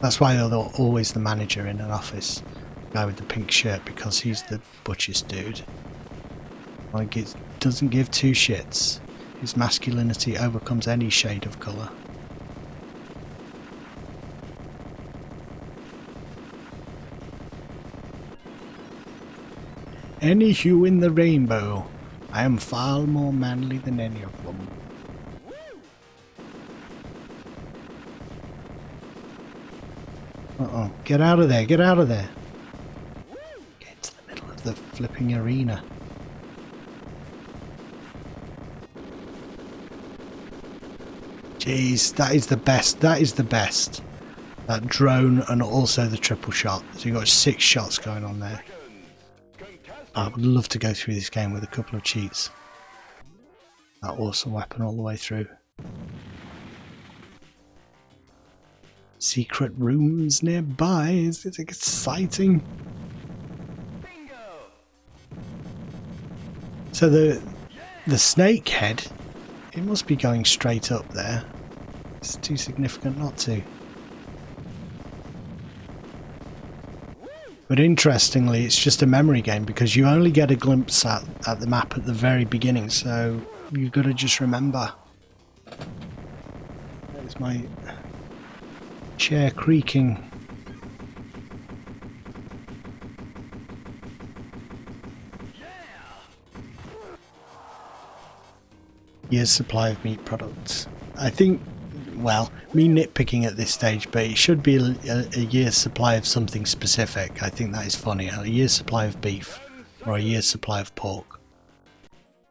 That's why they're always the manager in an office. The guy with the pink shirt, because he's the butchest dude. Like, it doesn't give two shits. His masculinity overcomes any shade of colour. Any hue in the rainbow. I am far more manly than any of them. Uh-oh. Get out of there, get out of there. Get into the middle of the flipping arena. Jeez, that is the best, that is the best. That drone and also the triple shot. So you've got 6 shots going on there. I would love to go through this game with a couple of cheats. That awesome weapon all the way through. Secret rooms nearby. Is it exciting? Bingo. So the snake head, it must be going straight up there. It's too significant not to. But interestingly, it's just a memory game because you only get a glimpse at the map at the very beginning, so you've got to just remember. There's my chair creaking. Year's supply of meat products. I think, well, me nitpicking at this stage, but it should be a year's supply of something specific. I think that is funny. A year's supply of beef or a year's supply of pork.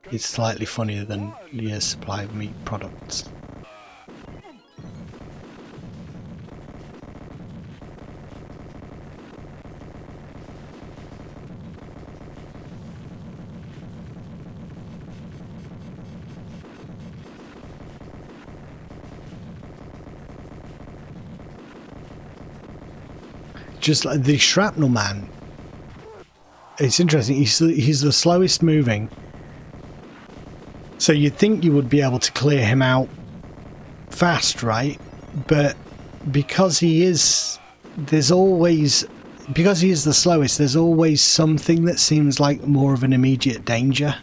It's slightly funnier than a year's supply of meat products. Just like the shrapnel man, it's interesting. He's the slowest moving, so you'd think you would be able to clear him out fast, right? But because he is, because he is the slowest, there's always something that seems like more of an immediate danger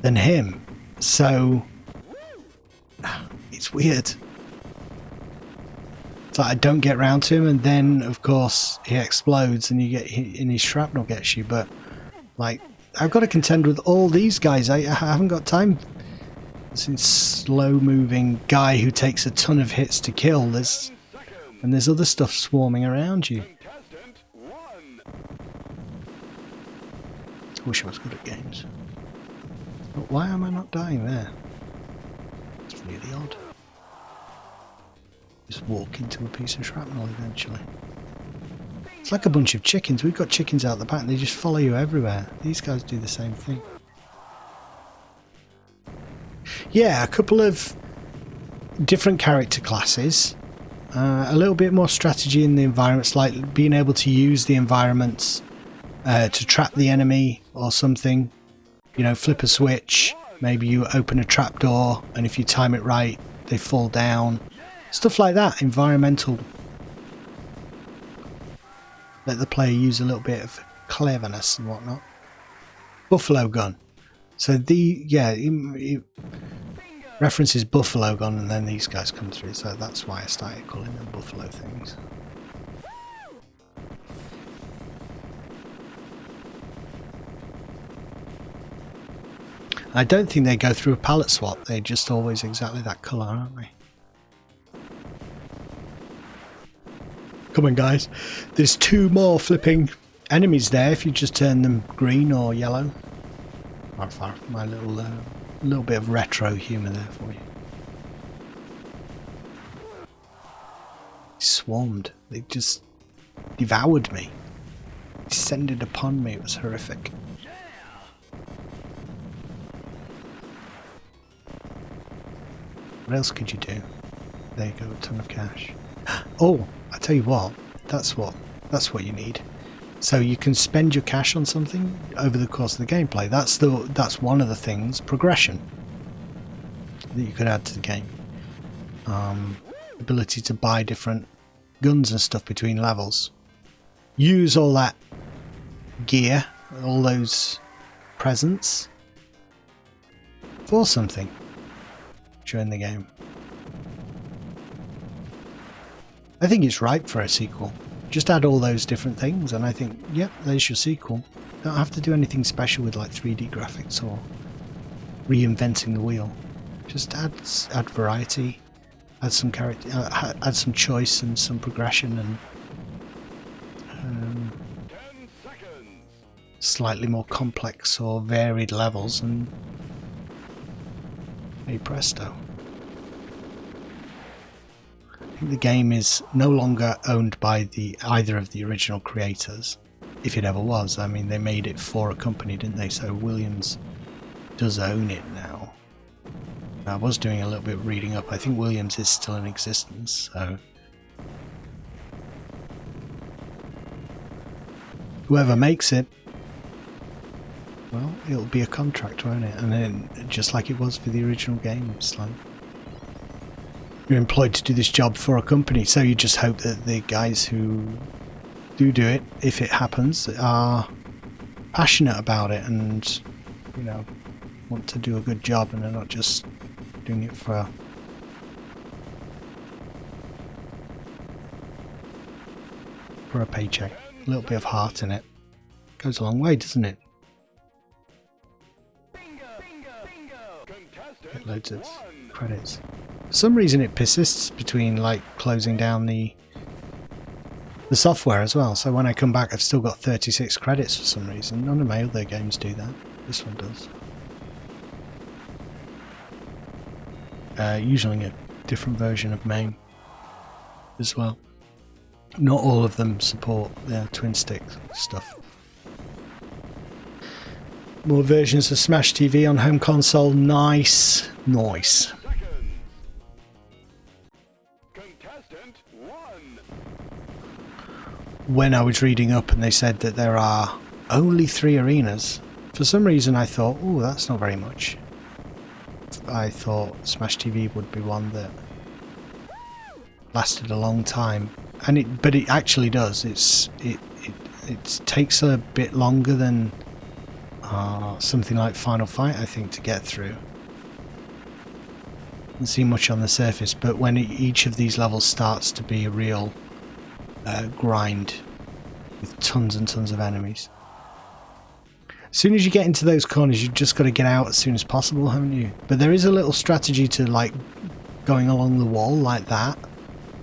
than him. So it's weird. So I don't get round to him, and then of course he explodes, and his shrapnel gets you. But like, I've got to contend with all these guys. I haven't got time. This slow-moving guy who takes a ton of hits to kill. And there's other stuff swarming around you. I wish I was good at games. But why am I not dying there? It's really odd. Just walk into a piece of shrapnel eventually. It's like a bunch of chickens. We've got chickens out the back and they just follow you everywhere. These guys do the same thing. Yeah, a couple of different character classes. A little bit more strategy in the environments, like being able to use the environments to trap the enemy or something. You know, flip a switch. Maybe you open a trapdoor, and if you time it right, they fall down. Stuff like that, environmental. Let the player use a little bit of cleverness and whatnot. Buffalo gun. So it references buffalo gun, and then these guys come through. So that's why I started calling them buffalo things. I don't think they go through a palette swap. They're just always exactly that colour, aren't they? Come on, guys. There's two more flipping enemies there if you just turn them green or yellow. My little bit of retro humour there for you. Swarmed. They just devoured me. Descended upon me. It was horrific. What else could you do? There you go, a ton of cash. Oh, I tell you what, that's what you need. So you can spend your cash on something over the course of the gameplay. That's one of the things, progression, that you could add to the game. Ability to buy different guns and stuff between levels. Use all that gear, all those presents for something during the game. I think it's ripe for a sequel. Just add all those different things and I think, yep, there's your sequel. Don't have to do anything special with like 3D graphics or reinventing the wheel. Just add variety, add some character, add some choice and some progression, and slightly more complex or varied levels, and hey presto. I think the game is no longer owned by either of the original creators, if it ever was. I mean, they made it for a company, didn't they? So Williams does own it now. I was doing a little bit of reading up. I think Williams is still in existence, so whoever makes it, well, it'll be a contract, won't it? And then, just like it was for the original game, it's like you're employed to do this job for a company, so you just hope that the guys who do it, if it happens, are passionate about it and, you know, want to do a good job, and they're not just doing it for a paycheck. A little bit of heart in it goes a long way, doesn't it? Get loads of credits. For some reason it persists between like closing down the software as well, so when I come back I've still got 36 credits for some reason. None of my other games do that. This one does. Usually a different version of MAME as well. Not all of them support the twin stick stuff. More versions of Smash TV on home console. Nice. Nice. Contestant 1. When I was reading up and they said that there are only 3 arenas, for some reason I thought, oh, that's not very much. I thought Smash TV would be one that lasted a long time, and but it actually does. It takes a bit longer than something like Final Fight, I think, to get through. Doesn't see much on the surface, but when each of these levels starts to be a real grind with tons and tons of enemies. As soon as you get into those corners, you've just got to get out as soon as possible, haven't you? But there is a little strategy to like going along the wall like that.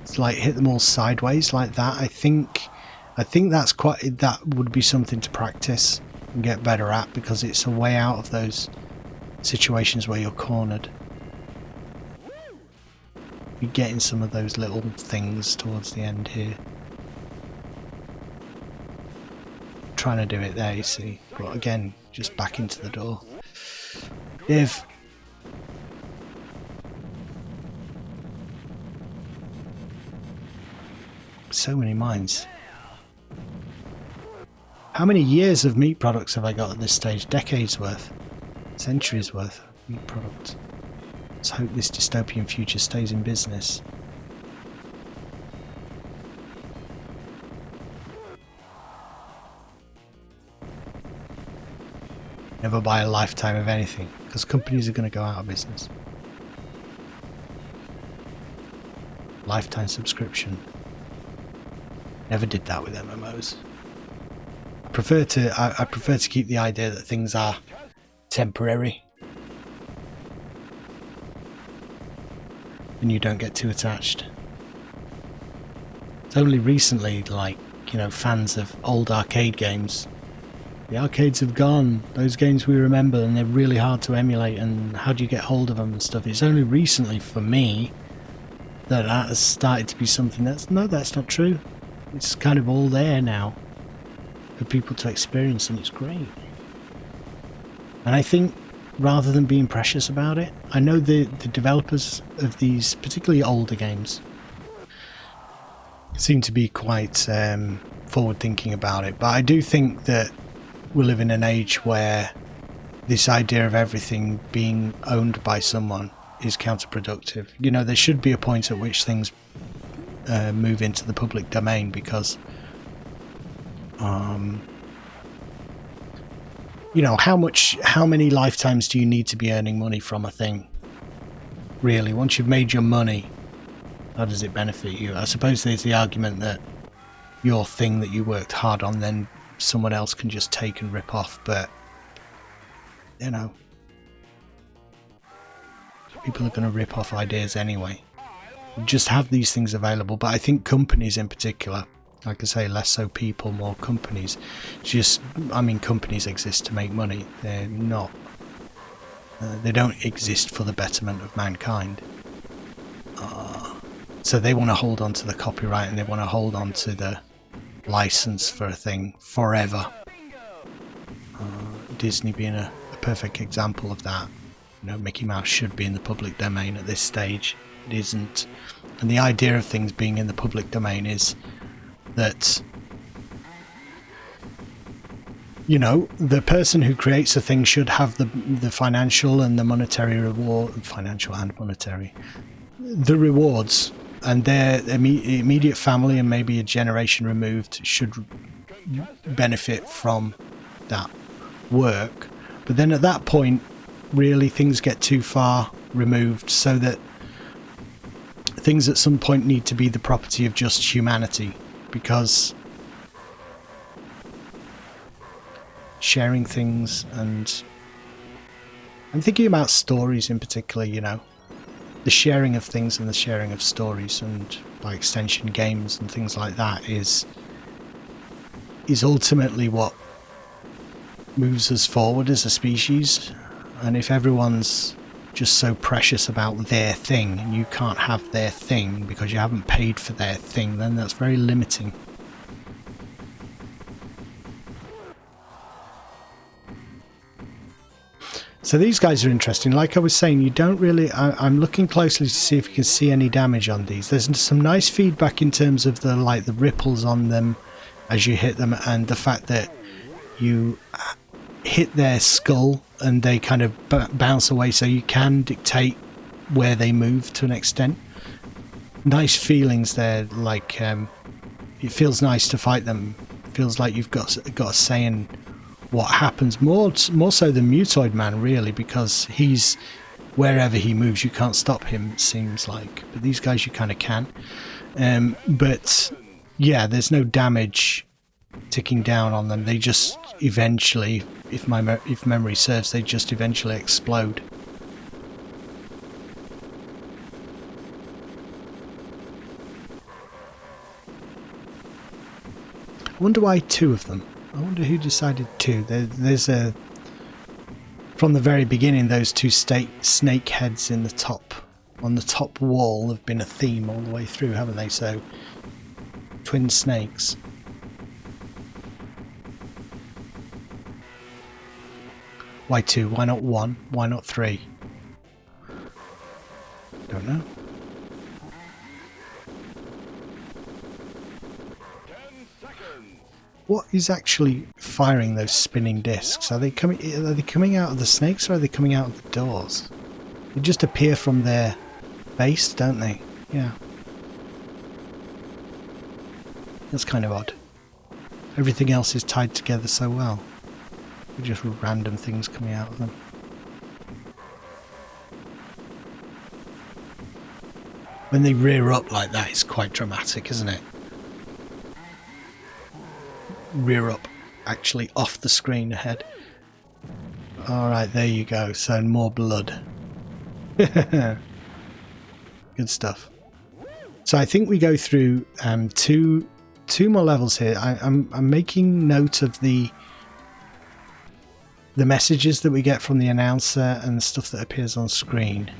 It's like hit them all sideways like that. I think that would be something to practice and get better at, because it's a way out of those situations where you're cornered. You're getting some of those little things towards the end here. Trying to do it there, you see, but again, just back into the door. Div. So many mines. How many years of meat products have I got at this stage? Decades worth, centuries worth of meat products. Let's hope this dystopian future stays in business. Never buy a lifetime of anything, because companies are going to go out of business. Lifetime subscription. Never did that with MMOs. I prefer to keep the idea that things are temporary, and you don't get too attached. It's only recently, like, you know, fans of old arcade games. The arcades have gone, those games we remember, and they're really hard to emulate, and how do you get hold of them and stuff. It's only recently for me that has started to be something that's not true. It's kind of all there now for people to experience, and it's great. And I think rather than being precious about it, I know the developers of these particularly older games seem to be quite forward thinking about it, but I do think that we live in an age where this idea of everything being owned by someone is counterproductive. You know, there should be a point at which things move into the public domain, because you know, how many lifetimes do you need to be earning money from a thing? Really, once you've made your money, how does it benefit you? I suppose there's the argument that your thing that you worked hard on, then someone else can just take and rip off, but you know, people are going to rip off ideas anyway. Just have these things available. But I think companies in particular, like I say, less so people, more companies, companies exist to make money. They're not they don't exist for the betterment of mankind, so they want to hold on to the copyright, and they want to hold on to the license for a thing forever. Disney being a perfect example of that. You know, Mickey Mouse should be in the public domain at this stage. It isn't. And the idea of things being in the public domain is that you know, the person who creates a thing should have the financial and the monetary reward, financial and monetary, the rewards, and their immediate family and maybe a generation removed should benefit from that work. But then at that point, really things get too far removed, so that things at some point need to be the property of just humanity, because sharing things, and I'm thinking about stories in particular, you know, the sharing of things and the sharing of stories, and by extension games and things like that, is ultimately what moves us forward as a species. And if everyone's just so precious about their thing, and you can't have their thing because you haven't paid for their thing, then that's very limiting. So these guys are interesting. Like I was saying, you don't really... I'm looking closely to see if you can see any damage on these. There's some nice feedback in terms of the ripples on them as you hit them, and the fact that you hit their skull and they kind of bounce away, so you can dictate where they move to an extent. Nice feelings there. Like it feels nice to fight them. It feels like you've got a say in what happens, more so than Mutoid Man, really, because he's wherever he moves, you can't stop him, it seems like. But these guys you kind of can. But yeah, there's no damage ticking down on them. They just eventually, if memory serves, they just eventually explode. I wonder why two of them. I wonder who decided two. There's a... From the very beginning, those two snake heads in the top, on the top wall, have been a theme all the way through, haven't they? So, twin snakes. Why two? Why not one? Why not three? Don't know. What is actually firing those spinning discs? Are they coming out of the snakes, or are they coming out of the doors? They just appear from their base, don't they? Yeah. That's kind of odd. Everything else is tied together so well. They're just random things coming out of them. When they rear up like that, it's quite dramatic, isn't it? Rear up actually off the screen ahead. Alright, there you go. So more blood. Good stuff. So I think we go through two more levels here. I'm making note of the messages that we get from the announcer and the stuff that appears on screen.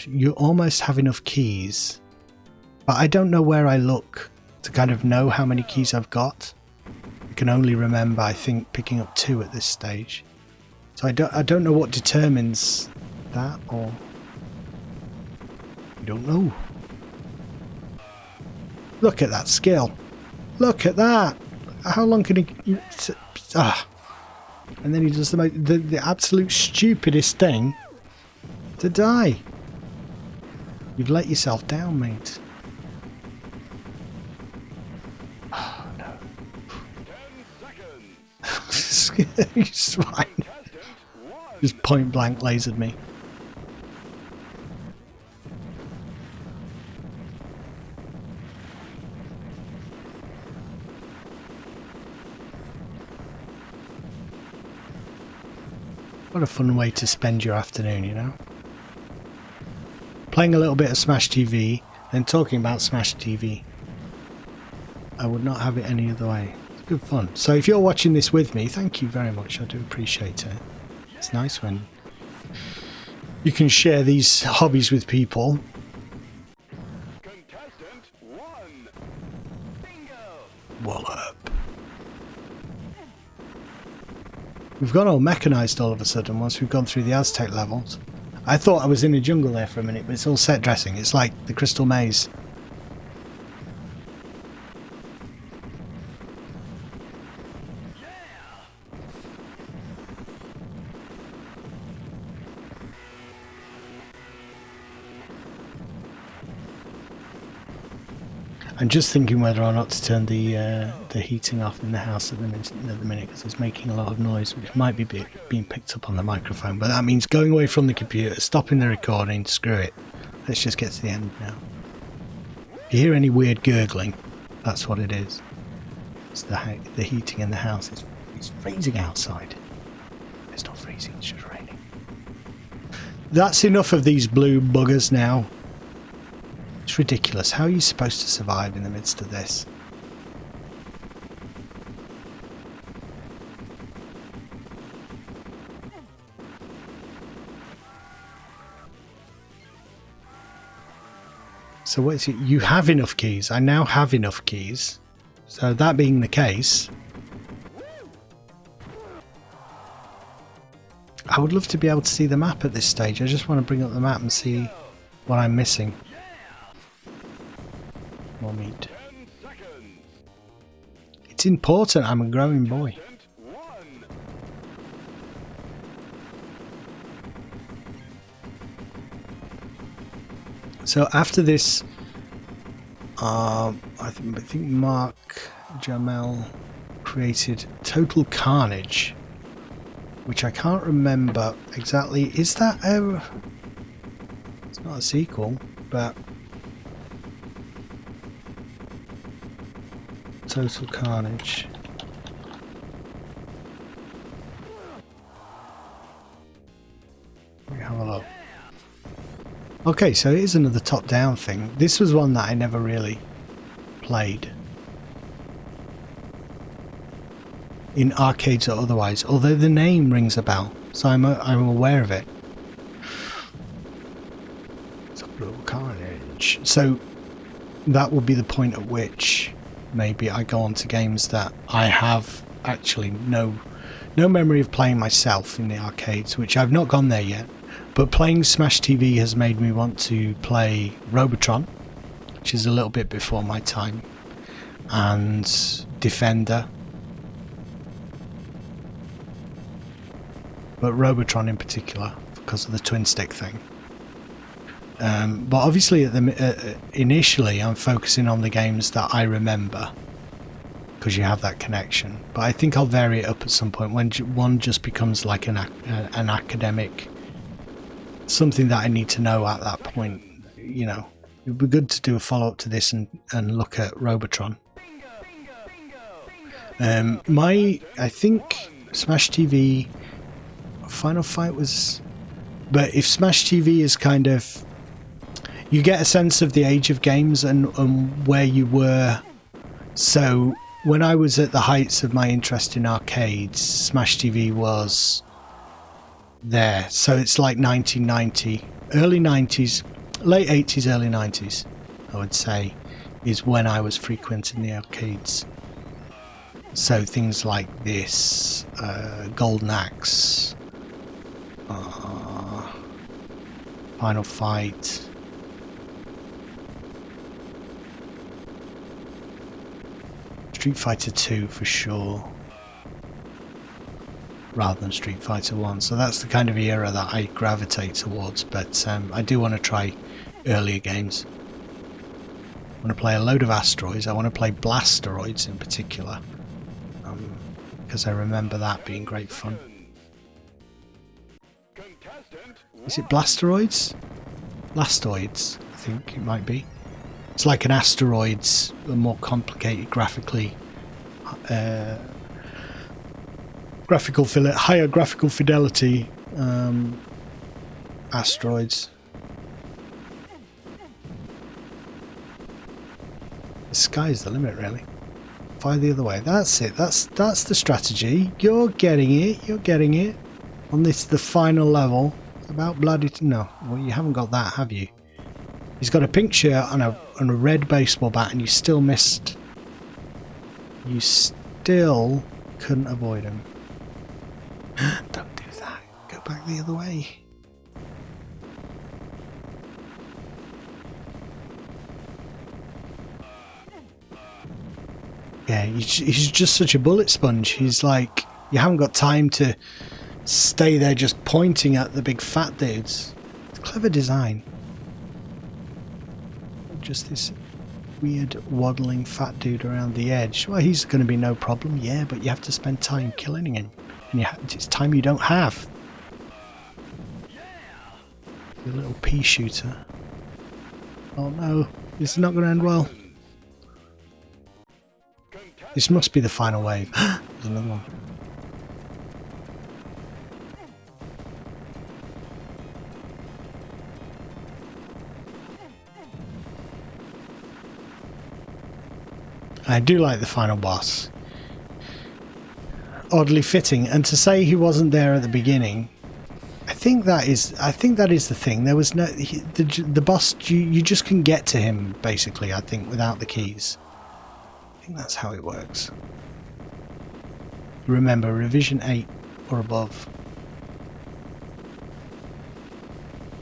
You almost have enough keys, but I don't know where I look to kind of know how many keys I've got. I can only remember, I think, picking up 2 at this stage. So I don't know what determines that, or I don't know. Look at that skill. Look at that. How long can he... And then he does the absolute stupidest thing to die. You've let yourself down, mate. Oh, no. 10 seconds. He's fine. Just point blank lasered me. What a fun way to spend your afternoon, you know? Playing a little bit of Smash TV, then talking about Smash TV. I would not have it any other way. It's good fun. So if you're watching this with me, thank you very much. I do appreciate it. It's nice when you can share these hobbies with people. Contestant 1. Bingo. Wallop. We've gone all mechanised all of a sudden once we've gone through the Aztec levels. I thought I was in a jungle there for a minute, but it's all set dressing. It's like the Crystal Maze. I'm just thinking whether or not to turn the heating off in the house at the minute because it's making a lot of noise, which might be being picked up on the microphone. But that means going away from the computer, stopping the recording. Screw it. Let's just get to the end now. If you hear any weird gurgling, that's what it is. It's the heating in the house. It's freezing outside. It's not freezing. It's just raining. That's enough of these blue buggers now. It's ridiculous. How are you supposed to survive in the midst of this? So what is it? You have enough keys. I now have enough keys. So that being the case, I would love to be able to see the map at this stage. I just want to bring up the map and see what I'm missing. More meat. It's important. I'm a growing boy. So after this, I think Mark Jamel created Total Carnage, which I can't remember exactly. Is that a... It's not a sequel, but... Total Carnage. Let me have a look. Okay, so it is another top-down thing. This was one that I never really played. In arcades or otherwise, although the name rings a bell, so I'm aware of it. Total Carnage. So that would be the point at which maybe I go on to games that I have actually no memory of playing myself in the arcades, which I've not gone there yet. But playing Smash TV has made me want to play Robotron, which is a little bit before my time, and Defender. But Robotron in particular, because of the twin stick thing. But obviously, initially, I'm focusing on the games that I remember, because you have that connection. But I think I'll vary it up at some point when one just becomes like an academic, something that I need to know at that point. You know, it would be good to do a follow-up to this and look at Robotron. I think Smash TV Final Fight was... But if Smash TV is kind of... You get a sense of the age of games and where you were. So when I was at the heights of my interest in arcades, Smash TV was there. So it's like 1990, early 90s, late 80s, early 90s, I would say, is when I was frequenting the arcades. So things like this, Golden Axe, Final Fight, Street Fighter 2 for sure, rather than Street Fighter 1. So that's the kind of era that I gravitate towards, but I do want to try earlier games. I want to play a load of Asteroids. I want to play Blasteroids in particular, because I remember that being great fun. Is it Blasteroids? Blastoids, I think it might be. It's like an Asteroids, a more complicated graphically, higher graphical fidelity Asteroids. The sky's the limit, really. Fire the other way. That's it. That's the strategy. You're getting it. You're getting it. On the final level. It's about bloody... No, well, you haven't got that, have you? He's got a pink shirt and a red baseball bat, and you still missed. You still couldn't avoid him. Don't do that. Go back the other way. Yeah, he's just such a bullet sponge. He's like, you haven't got time to stay there just pointing at the big fat dudes. It's clever design. Just this weird waddling fat dude around the edge. Well, he's going to be no problem, yeah, but you have to spend time killing him. And it's time you don't have. Your little pea shooter. Oh no, this is not going to end well. This must be the final wave. There's another one. I do like the final boss. Oddly fitting, and to say he wasn't there at the beginning, I think that is the thing. There was no the boss. You just can get to him basically. I think without the keys. I think that's how it works. Remember, revision 8 or above.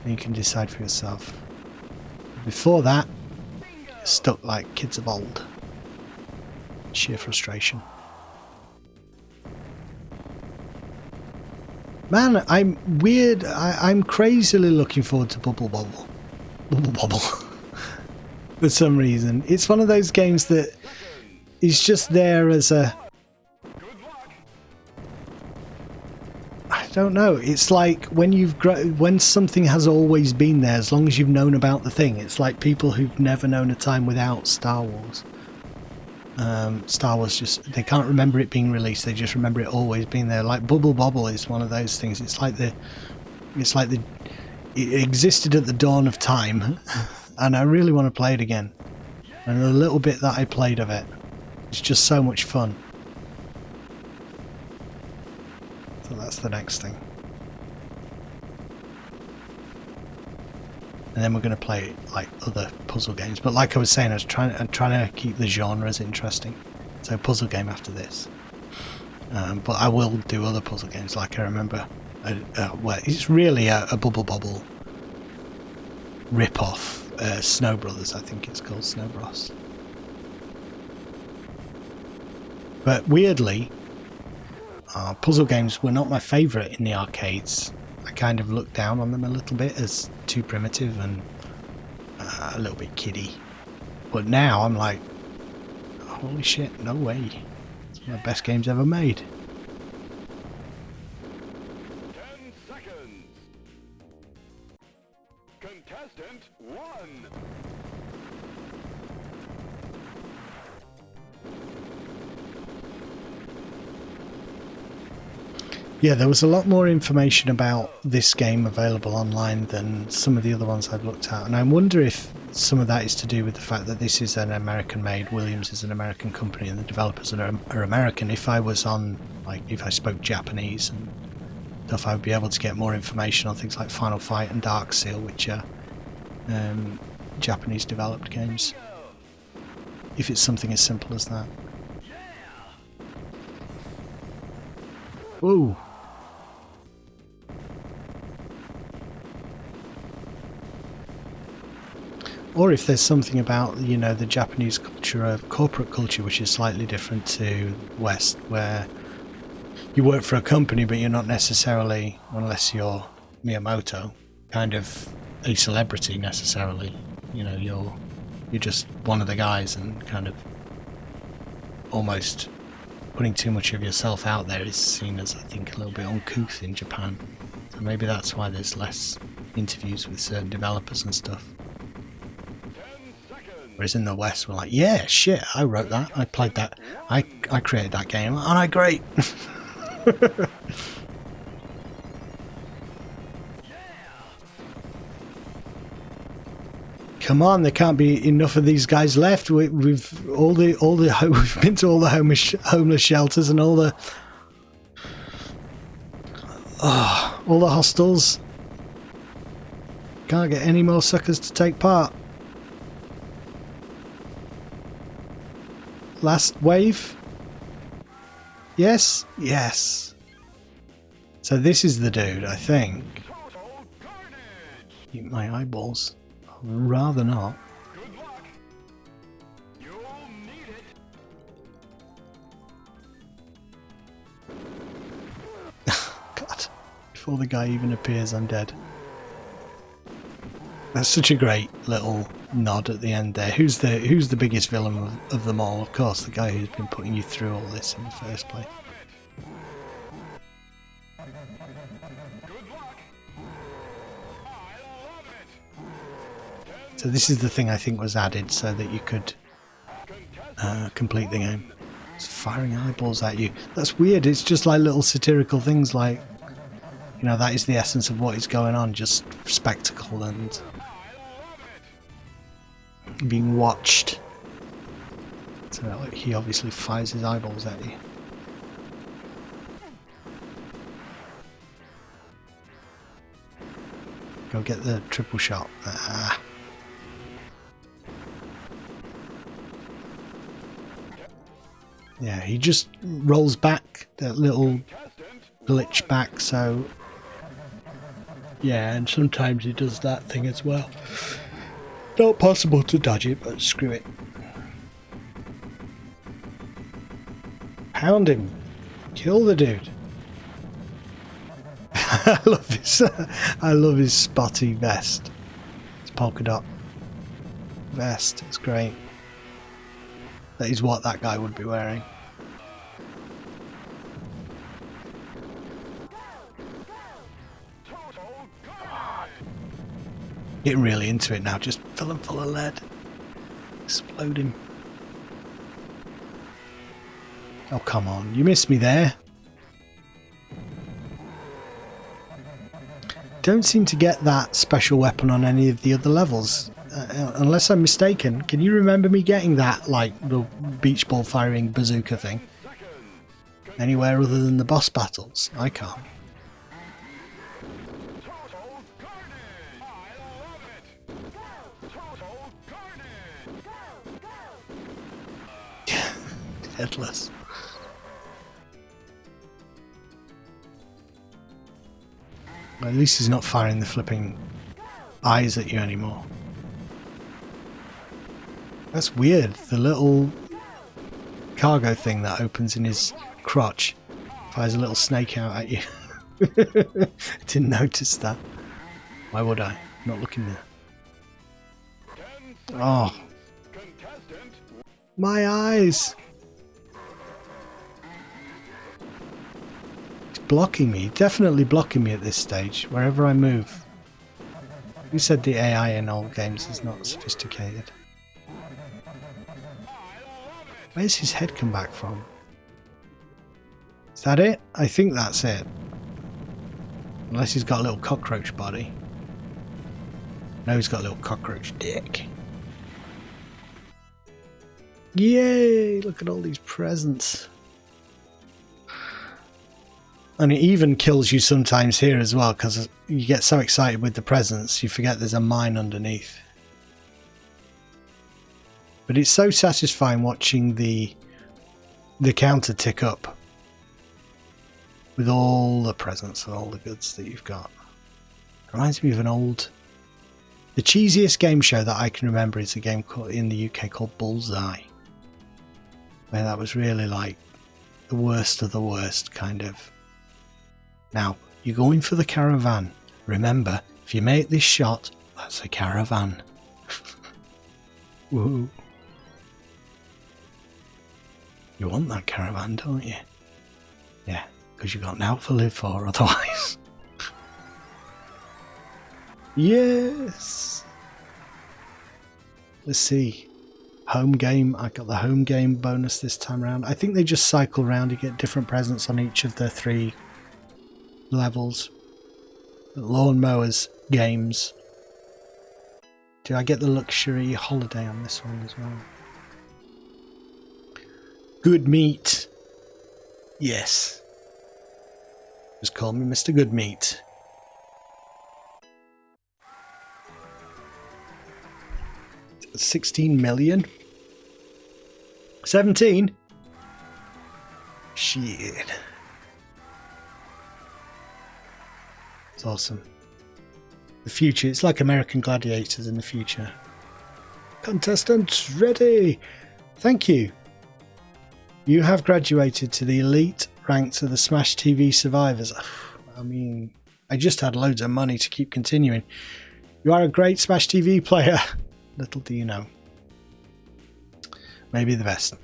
And you can decide for yourself. Before that, you're stuck like kids of old. Sheer frustration. Man, I'm weird. I'm crazily looking forward to Bubble Bobble. Bubble Bobble. For some reason. It's one of those games that is just there as a... I don't know. It's like when something has always been there, as long as you've known about the thing. It's like people who've never known a time without Star Wars. Star Wars they can't remember it being released, they just remember it always being there. Like Bubble Bobble is one of those things. It existed at the dawn of time and I really want to play it again, and the little bit that I played of it, it's just so much fun. So that's the next thing. And then we're going to play like other puzzle games. But like I was saying, I'm trying to keep the genres interesting. So puzzle game after this. But I will do other puzzle games. Like I remember, well, it's really a Bubble Bobble rip-off. Snow Brothers, I think it's called, Snow Bros. But weirdly, puzzle games were not my favourite in the arcades. I kind of looked down on them a little bit as too primitive and a little bit kiddie. But now I'm like, holy shit, no way. It's one of the best games ever made. 10 seconds. Contestant 1. Yeah, there was a lot more information about this game available online than some of the other ones I've looked at, and I wonder if some of that is to do with the fact that this is an American-made, Williams is an American company, and the developers are American. If I was on, like, if I spoke Japanese and stuff, I would be able to get more information on things like Final Fight and Dark Seal, which are Japanese-developed games. If it's something as simple as that. Whoa! Or if there's something about, you know, the Japanese culture of corporate culture which is slightly different to West, where you work for a company but you're not necessarily, unless you're Miyamoto, kind of a celebrity necessarily. You know, you're just one of the guys, and kind of almost putting too much of yourself out there is seen as, I think, a little bit uncouth in Japan. So maybe that's why there's less interviews with certain developers and stuff. Whereas in the West, we're like, yeah, shit, I wrote that, I played that, I created that game, aren't I great? Come on, there can't be enough of these guys left. We've been to all the homeless shelters and all the hostels. Can't get any more suckers to take part. Last wave? Yes? Yes. So this is the dude, I think. Eat my eyeballs. Rather not. Good luck. You'll need it. God. Before the guy even appears, I'm dead. That's such a great little nod at the end there. Who's the biggest villain of them all? Of course, the guy who's been putting you through all this in the first place. Good luck. I love it. So this is the thing I think was added so that you could complete the game. It's firing eyeballs at you. That's weird. It's just like little satirical things like, you know, that is the essence of what is going on. Just spectacle and being watched. So he obviously fires his eyeballs at you. Go get the triple shot. Ah. Yeah, he just rolls back, that little glitch back, so yeah, and sometimes he does that thing as well. Not possible to dodge it, but screw it. Pound him. Kill the dude. I love his spotty vest. It's polka dot vest. It's great. That is what that guy would be wearing. Getting really into it now. Just fill him full of lead. Explode him. Oh, come on. You missed me there. Don't seem to get that special weapon on any of the other levels. Unless I'm mistaken. Can you remember me getting that, like, the beach ball firing bazooka thing? Anywhere other than the boss battles? I can't. Headless. Well, at least he's not firing the flipping eyes at you anymore. That's weird. The little cargo thing that opens in his crotch fires a little snake out at you. Didn't notice that. Why would I? Not looking there. Oh. My eyes! He's blocking me. Definitely blocking me at this stage, wherever I move. Who said the AI in old games is not sophisticated? Where's his head come back from? Is that it? I think that's it. Unless he's got a little cockroach body. No, he's got a little cockroach dick. Yay! Look at all these presents. And it even kills you sometimes here as well, because you get so excited with the presents, you forget there's a mine underneath. But it's so satisfying watching the counter tick up with all the presents and all the goods that you've got. It reminds me of the cheesiest game show that I can remember is a game in the UK called Bullseye, where that was really like the worst of the worst kind of. Now, you're going for the caravan. Remember, if you make this shot, that's a caravan. Woohoo. You want that caravan, don't you? Yeah, because you've got now to live for otherwise. Yes! Let's see. Home game. I got the home game bonus this time around. I think they just cycle around. You get different presents on each of the 3 levels. The lawnmowers games. Do I get the luxury holiday on this one as well? Good meat. Yes. Just call me Mr. Good Meat. $16 million? 17? Shit. It's awesome. The future, it's like American Gladiators in the future. Contestants ready! Thank you. You have graduated to the elite ranks of the Smash TV survivors. I mean, I just had loads of money to keep continuing. You are a great Smash TV player. Little do you know. Maybe the best.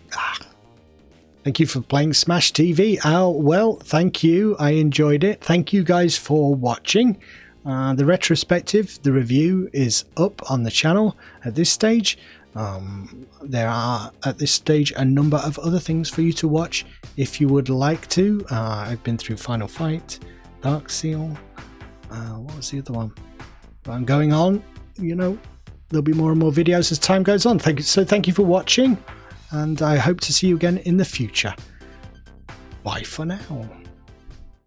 Thank you for playing Smash TV. Well, thank you. I enjoyed it. Thank you guys for watching. The retrospective, the review is up on the channel at this stage. There are at this stage a number of other things for you to watch if you would like to. I've been through Final Fight, Dark Seal. What was the other one? But I'm going on. You know, there'll be more and more videos as time goes on. Thank you for watching, and I hope to see you again in the future. Bye for now.